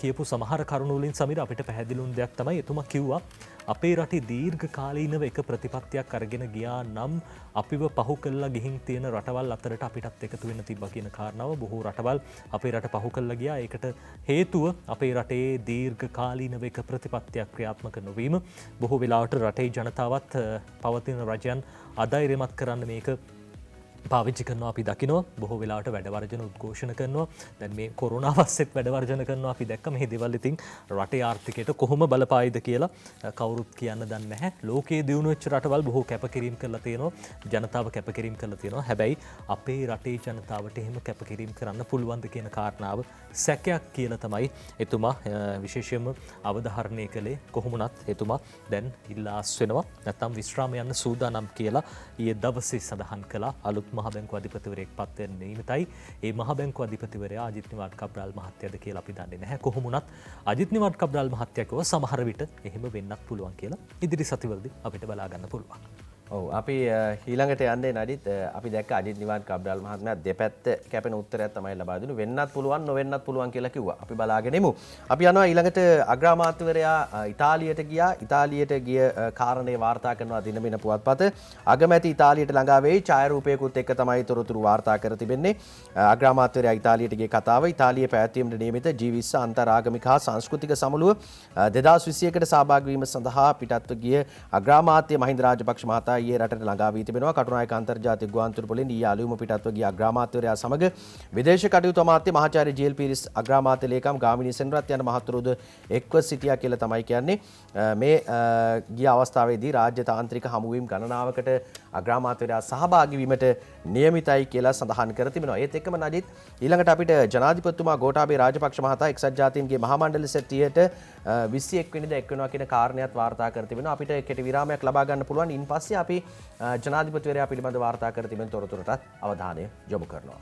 කියපු සමහර කරුණු වලින් සමීර අපිට පැහැදිලි වුණ දෙයක් තමයි එතුමා කිව්වා අපේ රටේ දීර්ඝ කාලීනව එක ප්‍රතිපත්තියක් අරගෙන ගියා නම් අපිව පහු කළා ගිහින් තියෙන රටවල් අතරට අපිටත් එකතු වෙන්න තිබ්බා කියන කාරණාව බොහෝ රටවල් අපේ රට පහු කළා ගියා. ඒකට හේතුව අපේ රටේ දීර්ඝ කාලීනව එක ප්‍රතිපත්තියක් ක්‍රියාත්මක නොවීම. බොහෝ වෙලාවට රටේ ජනතාවත් පවතින රජයන් අධෛර්යමත් කරන්න මේක පාවිච්චි කරනවා අපි දකිනවා. බොහෝ වෙලාවට වැඩවර්ජන උද්ඝෝෂණ කරනවා. දැන් මේ කොරෝනා වස්සෙත් වැඩවර්ජන කරනවා අපි දැක්ක. මේ දේවල් ඉතින් රටේ ආර්ථිකයට කොහොම බලපායිද කියලා කවුරුත් කියන්න දන්නේ නැහැ. ලෝකයේ දියුණු වෙච්ච රටවල් බොහෝ කැපකිරීම කරලා තියෙනවා. ජනතාව කැපකිරීම කරලා තියෙනවා. හැබැයි අපේ රටේ ජනතාවට එහෙම කැපකිරීම කරන්න පුළුවන්ද කියන කාරණාව සැකයක් කියලා තමයි එතුමා විශේෂයෙන්ම අවධාරණය කළේ. කොහොමුණත් එතුමා දැන් ඉල්ලාස් වෙනවා නැත්නම් විශ්‍රාම යන්න සූදානම් කියලා ඊයේ දවසේ සඳහන් කළා. අලුත් මහ බැංකුව අධිපතිවරයෙක් පත් වෙන්න නියමිතයි. ඒ මහ බැංකුව අධිපතිවරයා අජිත් නිවාඩ් කබ්‍රාල් මහත්තයාද කියලා අපි දන්නේ නැහැ. කොහොමුණත් අජිත් නිවාඩ් කබ්‍රාල් මහත්තයා කිව්ව සමහර විට එහෙම වෙන්නත් පුළුවන් කියලා ඉදිරි සතිවලදී අපිට බලා ගන්න පුළුවන්. ඔව් අපි ඊළඟට යන්නේ නඩිත් අපි දැක්ක අජිත් නිවාඩ් කබ්‍රාල් මහත්මයා දෙපැත්ත කැපෙන උත්තරයක් තමයි ලබා දුන්නේ. වෙන්නත් පුළුවන් නොවෙන්නත් පුළුවන් කියලා කිව්වා. අපි බලාගෙන ඉමු. අපි යනවා ඊළඟට අග්‍රාමාත්‍යවරයා ඉතාලියට ගියා. ඉතාලියට ගිය කාරණේ වාර්තා කරනවා දිනමින පුවත්පත. අගමැති ඉතාලියට ළඟා වෙයි ඡායාරූපයකුත් එක්ක තමයි තොරතුරු වාර්තා කර තිබෙන්නේ. අග්‍රාමාත්‍යවරයා ඉතාලියට ගිය කතාව ඉතාලියේ පැවැත්වීමට නියමිත G20 අන්තරාගමික හා සංස්කෘතික සමුළුව 2021කට සහභාගී වීම සඳහා පිටත්ව ගිය අග්‍රාමාත්‍ය මහින්ද රාජපක්ෂ මහතා ඊයේ රටට ළඟා වී තිබෙනවා. කටුනායක අන්තර්ජාතික ගුවන්තොටුපොළින් ඊයේ අලුයම පිටත්ව ගිය අග්‍රාමාත්‍යවරයා සමග විදේශ කටයුතු අමාත්‍ය මහාචාර්ය ජී.එල්. පීරිස් අග්‍රාමාත්‍ය ලේකම් ගාමිණී සෙනරත් යන මහතුරුද එක්ව සිටියා කියලා තමයි කියන්නේ. මේ ගිය අවස්ථාවේදී රාජ්‍ය තාන්ත්‍රික හමුවීම් ගණනාවකට අග්‍රාමාත්‍යවරයා සහභාගී වීමට නියමිතයි කියලා සඳහන් කර තිබෙනවා. ඒත් එක්කම නජිත් ඊළඟට අපිට ජනාධිපතිතුමා ගෝඨාභය රාජපක්ෂ මහතා එක්සත් ජාතීන්ගේ මහා මණ්ඩල සැටියට 21 වෙනිදා එක් වෙනවා කියන කාරණයක් වාර්තා කර තිබෙනවා. අපිට කෙටි විරාමයක් ලබා ගන්න පුළුවන්. ඉන්පස්සේ අපි ජනාධිපතිවරයා පිළිබඳ වාර්තා කර තිබෙන තොරතුරටත් අවධානය යොමු කරනවා.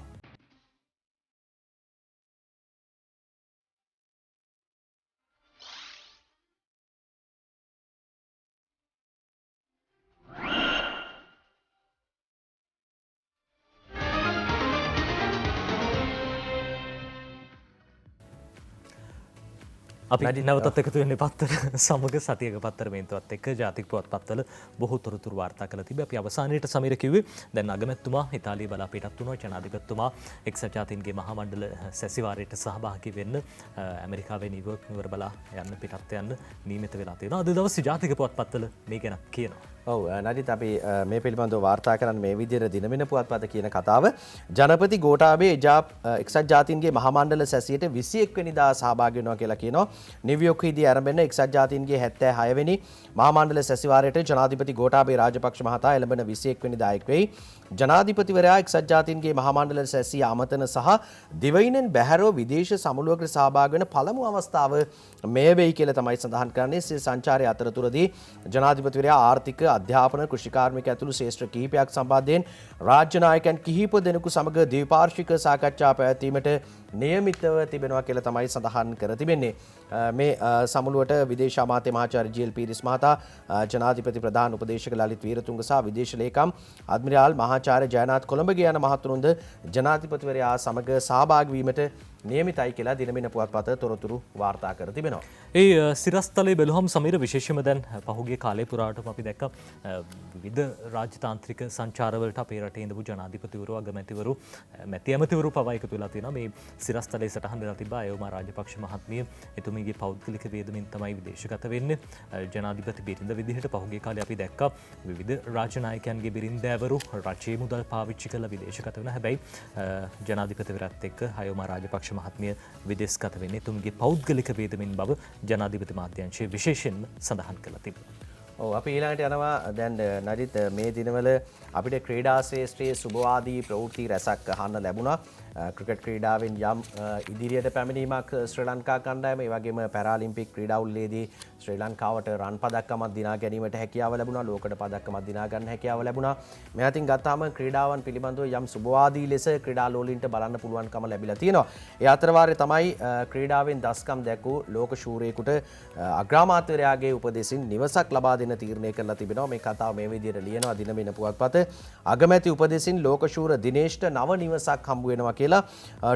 අපි නැවතත් එකතු වෙන්නේ පත්තර සමග සතියක පත්තර මේන්තුවත් එක්ක ජාතික පුවත්පත්වල බොහෝ තොරතුරු වාර්තා කළා තිබේ. අපි අවසානයේට සමීර කිව්වේ දැන් අගමැතිතුමා ඉතාලිය බලා පිටත් වුණා. ජනාධිපතිතුමා එක්සත් ජාතීන්ගේ මහා මණ්ඩල සැසිවාරයට සහභාගී වෙන්න ඇමරිකාවේ නිව්යෝක් නුවර බලා යන්න පිටත් යන්න නියමිත වෙලා තියෙනවා. අද දවසේ ජාතික පුවත්පත්වල මේ ගැන කියනවා. ඔව් නඩිත් අපි මේ පිළිබඳව වාර්තා කරන්න මේ විදිහට දිනමින පුවත්පත කියන කතාව ජනපති ගෝඨාභය එක්සත් ජාතීන්ගේ මහා මණ්ඩල සැසියට 21 වෙනිදා සහභාගී වෙනවා කියලා කියනවා. නිව්යෝර්ක්වේදී ආරම්භ එක්සත් ජාතීන්ගේ 76 වෙනි මහා මණ්ඩල සැසිවාරයට ජනාධිපති ගෝඨාභය රාජපක්ෂ මහතා එළඹෙන 21 වෙනිදා එක් වෙයි. ජනාධිපතිවරයා එක්සත් ජාතීන්ගේ මහා මණ්ඩල සැසිය ආමතන සහ දිවයිනෙන් බැහැරව විදේශ සමුළුවකට සහභාගී වෙන පළමු අවස්ථාව මේ වෙයි කියලා තමයි සඳහන් කරන්නේ. සිය සංචාරය අතරතුරදී ජනාධිපතිවරයා ආර්ථික අධ්‍යාපන කෘෂිකාර්මික ඇතුළු ශේෂ්ත්‍ර කිහිපයක් සම්බන්ධයෙන් රාජ්‍ය නායකයන් කිහිප දෙනෙකු සමග ද්විපාර්ශ්වික සාකච්ඡා පැවැත්වීමට නියමිතව තිබෙනවා කියලා තමයි සඳහන් කර තිබෙන්නේ. මේ සමුළුවට විදේශ අමාත්‍ය මහාචාර්ය ජී.එල්. පීරිස් මහතා, ජනාධිපති ප්‍රධාන උපදේශක ලලිත් වීරතුංග සහ විදේශ ලේකම් අද්මිරාල් මහාචාර්ය ජයනාත් කොළඹගේ යන මහතුරුන්ද ජනාධිපතිවරයා සමග සහභාගී වීමට නියමිතයි කියලා දිනමින පුවත්පත තොරතුරු වාර්තා කර තිබෙනවා. ඒ සිරස්තලේ බැලුවම් සමීර විශේෂයෙන්ම දැන් පහුගිය කාලේ පුරාටම අපි දැක්ක විවිධ රාජතාන්ත්‍රික සංචාරවලට අපේ රටේ ඉඳපු ජනාධිපතිවරු, අගමැතිවරු, මැති ඇමතිවරු පවා එකතු වෙලා තියෙනවා. මේ සිරස්තලේ සටහන් වෙලා තිබ්බා. අයෝමා රාජපක්ෂ මහත්මිය එතුමියගේ පෞද්ගලික වේදමින් තමයි විදේශගත වෙන්නේ. ජනාධිපති බිරිඳ විදිහට පහුගිය කාලේ අපි දැක්කා විවිධ රාජනායකයන්ගේ බිරින්දෑවරු රජයේ මුදල් පාවිච්චි කරලා විදේශගත වෙනවා. හැබැයි ජනාධිපතිවරයාත් එක්ක අයෝමා රාජපක්ෂ මහත්මිය විදේශගත වෙන්නේ එතුමියගේ පෞද්ගලික වේදමින් බව ජනාධිපති මාධ්‍යංශය විශේෂයෙන්ම සඳහන් කළා තිබුණා. ඔව් අපි ඊළඟට යනවා දැන් නඩිත් මේ දිනවල අපිට ක්‍රීඩා ශාස්ත්‍රයේ සුබවාදී ප්‍රවෘත්ති රැසක් අහන්න ලැබුණා. ක්‍රිකට් ක්‍රීඩාවෙන් යම් ඉදිරියට පැමිණීමක් ශ්‍රී ලංකා කණ්ඩායම ඒ වගේම පැරාලිම්පික් ක්‍රීඩා උළෙලේදී ශ්‍රී ලංකාවට රන් පදක්කමක් දිනා ගැනීමට හැකියාව ලැබුණා. ලෝකඩ පදක්කමක් දිනා ගන්න හැකියාව ලැබුණා. මේ අතින් ගත්තාම ක්‍රීඩාවන් පිළිබඳව යම් සුබවාදී ලෙස ක්‍රීඩා ලෝලීන්ට බලන්න පුළුවන්කම ලැබිලා තියෙනවා. ඒ අතර වාරේ තමයි ක්‍රීඩාවෙන් දස්කම් දැක්වූ ලෝක ශූරයෙකුට අග්‍රාමාත්‍යවරයාගේ උපදෙසින් නිවසක් ලබා දෙන්න තීරණය කරලා තිබෙනවා. මේ කතාව මේ විදිහට ලියනවා දිනමින පුවත්පත. අගමැති උපදෙසින් ලෝක ශූර දිනේෂ්ට නව නිවසක් හම්බ වෙනවා කියලා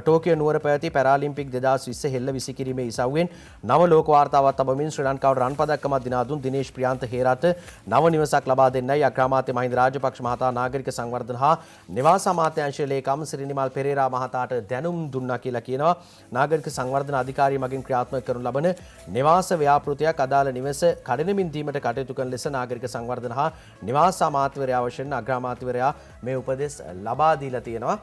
ටෝකියෝ නුවර පැවති පැරාලිම්පික් 2020 හෙල්ල විසිකිරීමේ ඉසව්වෙන් නව ලෝක වාර්තාවක් තබමින් ශ්‍රී ලංකාවට රන් පදක්කමක් දිනා දුන් දිනේෂ් ප්‍රියාන්ත හේරත් නව නිවසක් ලබා දෙන්නයි අග්‍රාමාත්‍ය මහින්ද රාජපක්ෂ මහතා නාගරික සංවර්ධන හා නිවාස අමාත්‍යාංශයේ ලේකම් සිරිනිමල් පෙරේරා මහතාට දැනුම් දුන්නා කියලා කියනවා. නාගරික සංවර්ධන අධිකාරිය මගින් ක්‍රියාත්මක කරනු ලබන නිවාස ව්‍යාපෘතියක් අදාළ නිවස කඩිනමින් දීමට කටයුතු කරන ලෙස නාගරික සංවර්ධන හා නිවාස අමාත්‍යවරයා වශයෙන් අග්‍රාමාත්‍යවරයා මේ උපදෙස් ලබා දීලා තියෙනවා.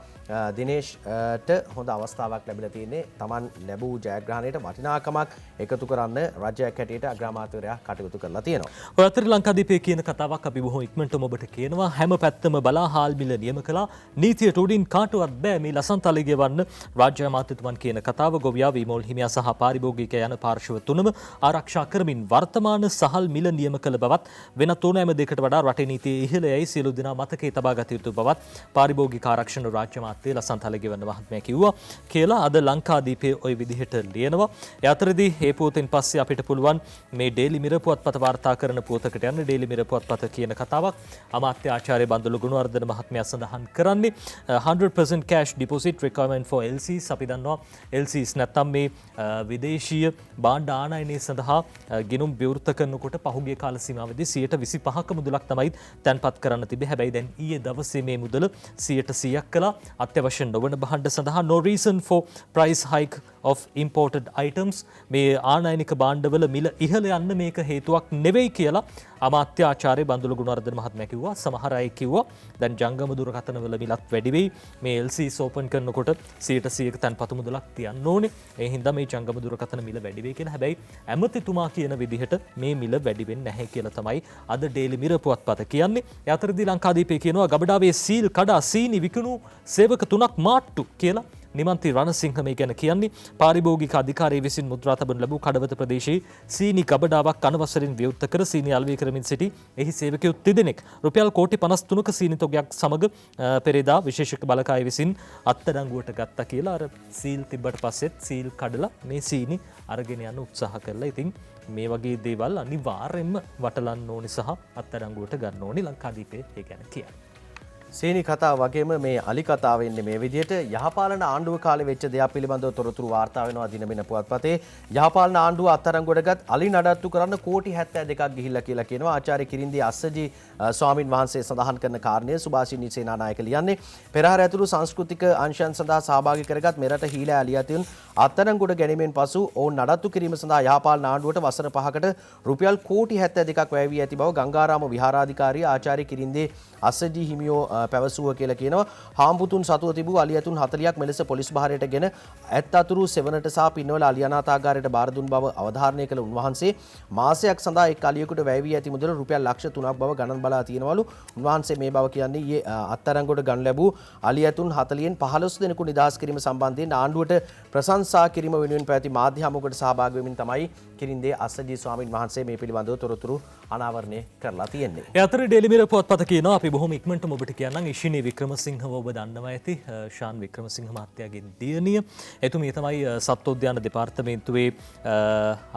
දිනේෂ්ට හොඳ අවස්ථාවක් ලැබිලා තියෙන්නේ. Taman ලැබූ ජයග්‍රහණයට වටිනාකමක් එකතු කරන්න රජයක් හැටියට අග්‍රාමාත්‍යවරයා කටයුතු කරලා තියෙනවා. ඔය අතර ලංකාදීපයේ කියන කතාවක් අපි බොහොම ඉක්මනටම ඔබට කියනවා. හැම පැත්තම බලා හාල් මිල නියම කළා. නීතියට උඩින් කාටවත් බෑ මේ ලසන්තලේ ගෙවන්න. රාජ්‍ය අමාත්‍යතුමන් කියන කතාව ගොවියා විමෝල් හිමියා සහ පාරිභෝගිකයා යන පාර්ශව තුනම ආරක්ෂා කරමින් වර්තමාන සහල් මිල නියම කළ බවත් වෙනත් ඕනෑම දෙයකට වඩා රටේ නීතියේ ඉහළයයි සියලු දෙනා මතකයේ තබා ගත යුතු බවත් පාරිභෝගික ආරක්ෂණ රාජ්‍ය අමාත්‍ය ලසන්තලේ ගෙවන්න මහත්මයා කිව්වා කියලා අද ලංකාදීපයේ ওই විදිහට ලියනවා. ඒ අතරදී මේ පුවතින් පස්සේ අපිට පුළුවන් මේ ඩේලි මිරර් පුවත්පත වාර්තා කරන පුවතකට යන්න. ඩේලි මිරර් පුවත්පත කියන කතාවක් අමාත්‍ය ආචාර්ය බන්දුල ගුණවර්ධන මහත්මයා සඳහන් කරන්නේ 100% cash deposit requirement for LCs. අපි දන්නවා LCs නැත්තම් මේ විදේශීය භාණ්ඩ ආනයනය සඳහා ගිණුම් විවෘත කරනකොට පහුගිය කාල සීමාවේදී 125ක මුදලක් තමයි තැන්පත් කරන්න තිබේ. හැබැයි දැන් ඊයේ දවසේ මේ මුදල 100%ක් කළා. අත්‍යවශ්‍ය නොවන භාණ්ඩ සඳහා no reason for price hike of imported items. මේ ආනයනික භාණ්ඩවල මිල ඉහළ යන්න මේක හේතුවක් නෙවෙයි කියලා අමාත්‍ය ආචාර්ය බන්දුල ගුණවර්ධන මහත්මයා කිව්වා. සමහර අය කිව්වා දැන් ජංගම දුරකථනවල මිලත් වැඩි වෙයි. මේ LCs ඕපන් කරනකොට 100%ක තැන්පතු මුදලක් තියන්න ඕනේ. ඒ හින්දා මේ ජංගම දුරකථන මිල වැඩි වෙයි කියලා. හැබැයි ඇමතිතුමා කියන විදිහට මේ මිල වැඩි වෙන්නේ නැහැ කියලා තමයි අද ඩේලි මිරර් පුවත්පත කියන්නේ. ඒ අතරදී ලංකාදීපයේ කියනවා ගබඩාවේ සීල් කඩා සීනි විකුණු සේවක තුනක් මාට්ටු කියලා නිමන්ති රණසිංහ මේ ගැන කියන්නේ. පාරිභෝගික අධිකාරිය විසින් මුද්‍රා තබන ලැබූ කඩවත ප්‍රදේශයේ සීනි ගබඩාවක් අනවසරින් විවෘත කර සීනි අලෙවි කරමින් සිටි එහි සේවකයෝ 3 දෙනෙක් රුපියල් කෝටි 53ක සීනි තොගයක් සමග පෙරේදා විශේෂ බලකාය විසින් අත්අඩංගුවට ගත්තා කියලා අර සීල් තිබ්බට පස්සෙත් සීල් කඩලා මේ සීනි අරගෙන යන්න උත්සාහ කළා. ඉතින් මේ වගේ දේවල් අනිවාර්යෙන්ම වටලන්න ඕනි සහ අත්අඩංගුවට ගන්න ඕනි. ලංකාදීපයේ ඒ ගැන කියන්නේ. සීනි කතාව වගේම මේ අලි කතාව වෙන්නේ මේ විදිහට. යහපාලන ආණ්ඩුව කාලේ වෙච්ච දෙයක් පිළිබඳව තොරතුරු වාර්තා වෙනවා දිනමින පුවත්පතේ. යහපාලන ආණ්ඩුව අත්අඩංගුවටගත් අලි නඩත්තු කරන්න කෝටි 72ක් ගිහිල්ලා කියලා කියනවා. ආචාර්ය කිරින්දී අස්සජී ස්වාමින් වහන්සේ සඳහන් කරන කාරණය සුභාෂිනී සේනානායක ලියන්නේ. පෙරහර ඇතුළු සංස්කෘතික අංශයන් සඳහා සහභාගී කරගත් මෙරට හීලෑ අලියතුන් අත්අඩංගුවට ගැනීමෙන් පසු ඔවුන් නඩත්තු කිරීම සඳහා යහපාලන ආණ්ඩුවට වසර 5කට රුපියල් කෝටි 72ක් වැය වී ඇති බව ගංගාරාම විහාරාධිකාරිය ආචාර්ය කිරින්දී අස්සජී හිමියෝ පැවසුව කියලා කියනවා. හාම්පුතුන් සතුව තිබූ අලියතුන් 40ක් මෙලෙස පොලිස් භාරයට ගෙන ඇත් අතුරු සෙවනට සහ පින්නවල අලි අනාථාගාරයට බාර දුන් බව අවධාරණය කළ උන්වහන්සේ මාසයක් සඳහා එක් අලියෙකුට වැය වී ඇති මුදල රුපියල් ලක්ෂ 3ක් බව ගණන් බලා තියෙනවලු. උන්වහන්සේ මේ බව කියන්නේ ඊයේ අත්අඩංගුවට ගනු ලැබූ අලියතුන් 40න් 15 දෙනෙකු නිදහස් කිරීම සම්බන්ධයෙන් ආණ්ඩුවට ප්‍රශංසා කිරීම වෙනුවෙන් පැවති මාධ්‍ය හමුවකට සහභාගී වෙමින් තමයි කිරින්දේ අස්සජී ස්වාමීන් වහන්සේ මේ පිළිබඳව තොරතුරු අනාවරණය කරලා තියෙන්නේ. ඒ අතර ඩේලි මිරර් පුවත්පත කියනවා අපි බොහොම ඉක්මනටම ඔබට කියන්නම් ඉෂිනි වික්‍රමසිංහව ඔබ දන්නවා ඇති. ශාන් වික්‍රමසිංහ මහත්තයාගේ දියණිය. එතුමිය තමයි සත්වෝද්‍යාන දෙපාර්තමේන්තුවේ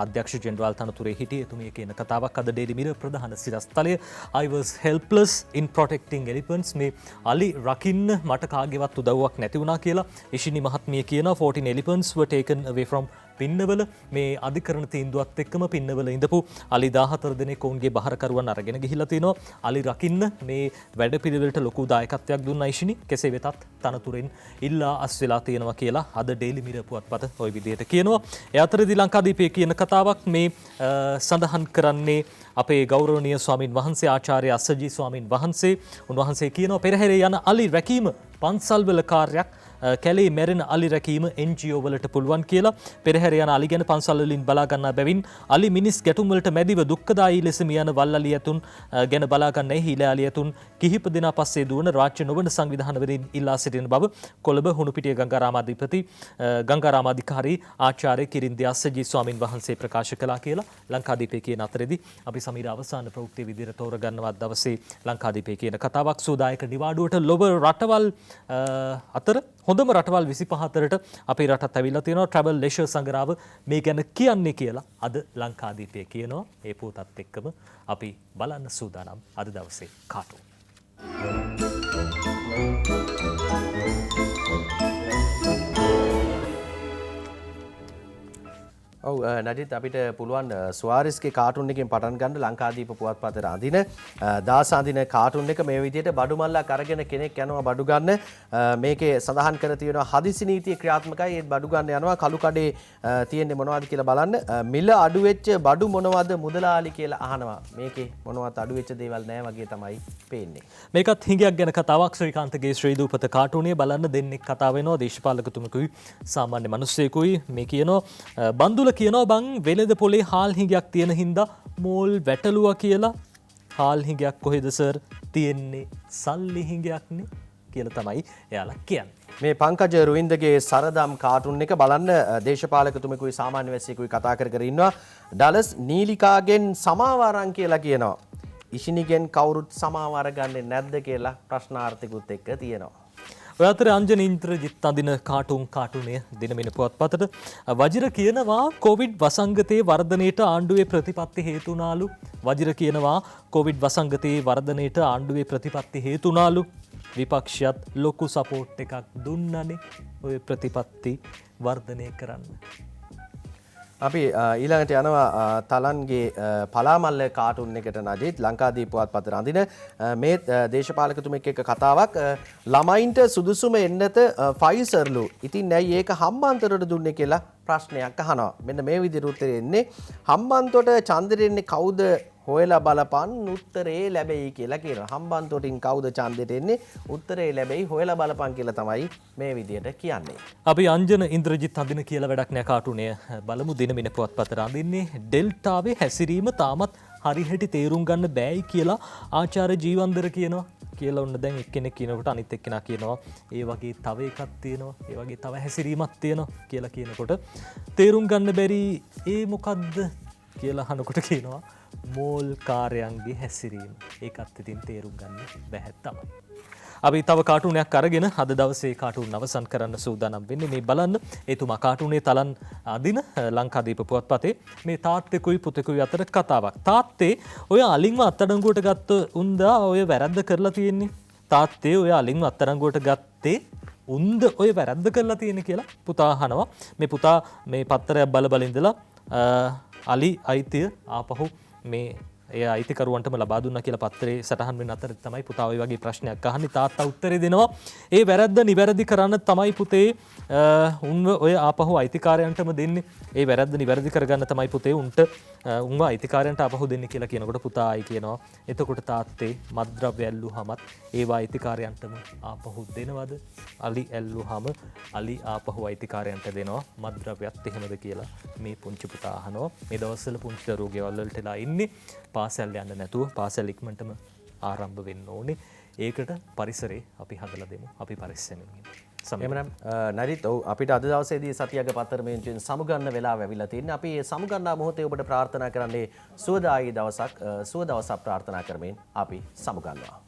අධ්‍යක්ෂ ජෙනරාල් තනතුරේ හිටියේ. එතුමිය කියන කතාවක් අද ඩේලි මිරර් ප්‍රධාන සිරස්තලය. I was helpless in protecting elephants. මේ අලි රකින්න මට කාගේවත් උදව්වක් නැති වුණා කියලා ඉෂිනි මහත්මිය කියනවා. 14 elephants were taken away from Pinnawala මේ අධිකරණ තීන්දුවත් එක්කම පින්නවල ඉඳපු අලි 14 දෙනෙක් ඔවුන්ගේ බහරකරුවන් අරගෙන ගිහිල්ලා තිනවා. අලි රකින්න මේ වැඩපිළිවෙලට ලොකු දායකත්වයක් දුන්නා ඉෂිනි. කෙසේ වෙතත් තනතුරෙන් ඉල්ලා අස් වෙලා තියෙනවා කියලා අද ඩේලි මිරර් පුවත්පත ওই විදිහට කියනවා. ඒ අතරදී ලංකාදීපයේ කියන කතාවක් මේ සඳහන් කරන්නේ අපේ ගෞරවනීය ස්වාමින් වහන්සේ ආචාර්ය අස්සජී ස්වාමින් වහන්සේ. උන්වහන්සේ කියනවා පෙරහැරේ යන අලි රැකීම පන්සල්වල කාර්යයක් කැලේ මැරෙන අලි රැකීම NGO වලට පුළුවන් කියලා. පෙරහැර යන අලි ගැන පන්සල් වලින් බලා ගන්නා බැවින් අලි මිනිස් ගැටුම් වලට මැදිව දුක්ඛදායී ලෙස මියන වල් අලි ඇතුන් ගැන බලා ගන්නයි හීල අලි ඇතුන් කිහිප දිනක් පස්සේ දුවන රාජ්‍ය නොවන සංවිධානවලින් ඉල්ලා සිටින බව කොළඹ හුණුපිටිය ගංගාරාමාධිකාරී ආචාර්ය කිරින්දියා සජී ස්වාමින් වහන්සේ ප්‍රකාශ කළා කියලා ලංකාදීපේ කියන අතරේදී අපි සමීර අවසාන ප්‍රවෘත්ති විදිහට තෝරගන්නවත් දවසේ ලංකාදීපේ කියන කතාවක් සෝදායක නිවාඩුවට ලොව රටවල් අතර හොඳම රටවල් 25 අතරට අපේ රටත් ඇවිල්ලා තියෙනවා ට්‍රැවල් ලෙෂර් සංග්‍රහව මේ ගැන කියන්නේ කියලා අද ලංකාදීපේ කියනවා ඒ පොතත් එක්කම අපි බලන්න සූදානම් අද දවසේ කාටුන් ඔව් නඩිත් අපිට පුළුවන් ස්වාරිස්ගේ කාටුන් එකෙන් පටන් ගන්න ලංකාදීප පුවත්පතේ අඳින දාස අඳින කාටුන් එක මේ විදිහට බඩු මල්ලක් අරගෙන කෙනෙක් යනවා බඩු ගන්න මේකේ සඳහන් කර තියෙනවා හදිසි නීතිය ක්‍රියාත්මකයි ඒ බඩු ගන්න යනවා කළු කඩේ තියෙන්නේ මොනවද කියලා බලන්න මිල අඩු වෙච්ච බඩු මොනවද මුදලාලි කියලා අහනවා මේකේ මොනවත් අඩු වෙච්ච දේවල් නැහැ වගේ තමයි පේන්නේ මේකත් හිඟයක් ගැන කතාවක් ශ්‍රීකාන්තගේ ශ්‍රී දූපත කාටුනේ බලන්න දෙන්නෙක් කතා වෙනවා දේශපාලකතුමකුයි සාමාන්‍ය මිනිස්සෙකුයි මේ කියනවා බන්දුල කියනවා බං වෙළඳ පොලේ හාල් හිඟයක් තියෙන හින්දා මෝල් වැටලුවා කියලා හාල් හිඟයක් කොහෙද සර් තියෙන්නේ සල්ලි හිඟයක්නේ කියලා තමයි එයාලා කියන්නේ. මේ පංකජ රුවින්දගේ සරදම් කාටුන් එක බලන්න දේශපාලකතුමෙකුයි සාමාන්‍ය වැසියෙකුයි කතා කර කර ඉන්නවා. ඩලස් නීලිකාගෙන් සමාව අරන් කියලා කියනවා. ඉෂිනිගෙන් කවුරුත් සමාව අරගන්නේ නැද්ද කියලා ප්‍රශ්නාර්ථිකුත් එක්ක තියෙනවා. ඔය අතර අංජන ඉන්ද්‍රජිත් අඳින කාටුනේ දිනමින පුවත්පතට වජිර කියනවා කොවිඩ් වසංගතයේ වර්ධනයට ආණ්ඩුවේ ප්‍රතිපත්ති හේතුනාලු වජිර කියනවා කොවිඩ් වසංගතයේ වර්ධනයට ආණ්ඩුවේ ප්‍රතිපත්ති හේතුනාලු විපක්ෂයත් ලොකු සපෝට් එකක් දුන්නනේ ඔය ප්‍රතිපත්ති වර්ධනය කරන්න. අපි ඊළඟට යනවා තලන්ගේ පලාමල්ල කාටුන් එකට නජිත් ලංකාදීප පුවත්පතේ අඳින මේ දේශපාලකතුමෙක් එක්ක කතාවක් ළමයින්ට සුදුසුම එන්නත ෆයිසර්ලු. ඉතින් ඇයි ඒක හම්බන්තොටට දුන්නේ කියලා ප්‍රශ්නයක් අහනවා. මෙන්න මේ විදිහට උත්තරේ එන්නේ හම්බන්තොට ඡන්දෙට එන්නේ කවුද හොයලා බලපන් උත්තරේ ලැබෙයි කියලා කියනවා. හම්බන්තොටින් කවුද ඡන්දෙට එන්නේ උත්තරේ ලැබෙයි හොයලා බලපන් කියලා තමයි මේ විදිහට කියන්නේ. අපි අංජන ඉන්ද්‍රජිත් අඳින කියලා වැඩක් නෑ කාටුනේ බලමු දිනමින පුවත්පතට අඳින්නේ ඩෙල්ටාවේ හැසිරීම තාමත් හරිහැටි තේරුම් ගන්න බෑයි කියලා ආචාර්ය ජීවන්දර කියනවා. කියලා ඔන්න දැන් එක්කෙනෙක් කියනකොට අනිත් එක්කෙනා කියනවා ඒ වගේ තව එකක් තියෙනවා ඒ වගේ තව හැසිරීමක් තියෙනවා කියලා කියනකොට තේරුම් ගන්න බැරි ඒ මොකද්ද කියලා අහනකොට කියනවා මෝල් කාර්යයන්ගේ හැසිරීම. ඒකත් ඉතින් තේරුම් ගන්න බැහැ තමයි. අපි තව කාටුනයක් අරගෙන අද දවසේ කාටුන් අවසන් කරන්න සූදානම් වෙන්නේ. මේ බලන්න එතුමා කාටුනේ තලන් අදින ලංකාදීප පුවත්පතේ මේ තාත්තෙකුයි පුතෙකුයි අතර කතාවක්. තාත්තේ ඔය අලින්ව අත්අඩංගුවට ගත්ත උන්දා ඔය වැරද්ද කරලා තියෙන්නේ. තාත්තේ ඔය අලින්ව අත්අඩංගුවට ගත්තේ උන්ද ඔය වැරද්ද කරලා තියෙන්නේ කියලා පුතා අහනවා. මේ පුතා මේ පත්තරයක් බල ඉඳලා අලි අයිතිය ආපහු මේ ඒ අයිතිකරුවන්ටම ලබා දුන්නා කියලා පත්තරේ සටහන් වෙන අතර තමයි පුතා ওই වගේ ප්‍රශ්නයක් අහන්නේ. තාත්තා උත්තරේ දෙනවා ඒ වැරද්ද නිවැරදි කරන්න තමයි පුතේ උන්ව ඔය ආපහු අයිතිකාරයන්ටම දෙන්නේ. ඒ වැරද්ද නිවැරදි කරගන්න තමයි පුතේ උන්ට උන්ව අයිතිකාරයන්ට ආපහු දෙන්නේ කියලා කියනකොට පුතා ආයි කියනවා. එතකොට තාත්තේ මත්ද්‍රව්‍ය ඇල්ලුවාමත් ඒවා අයිතිකාරයන්ටම ආපහු දෙනවද? අලි ඇල්ලුවාම අලි ආපහු අයිතිකාරයන්ට දෙනවා. මත්ද්‍රව්‍යත් එහෙමද කියලා මේ පුංචි පුතා අහනවා. මේ දවස්වල පුංචි දරුවෝ ගෙවල් වලටලා ඉන්නේ. පාසල් යන්න නැතුව පාසල් ඉක්මනටම ආරම්භ වෙන්න ඕනේ. ඒකට පරිසරේ අපි හදලා දෙමු. අපි පරිස්සමෙන් ඉමු. එමනම් නරිත් ඔව් අපිට අද දවසේදී සතියක පතර මේන්චෙන් සමුගන්න වෙලාව ඇවිල්ලා තින්නේ. අපි මේ සමුගන්නා මොහොතේ ඔබට ප්‍රාර්ථනා කරන්නේ සුවදායී දවසක් ප්‍රාර්ථනා කරමින් අපි සමුගන්නවා.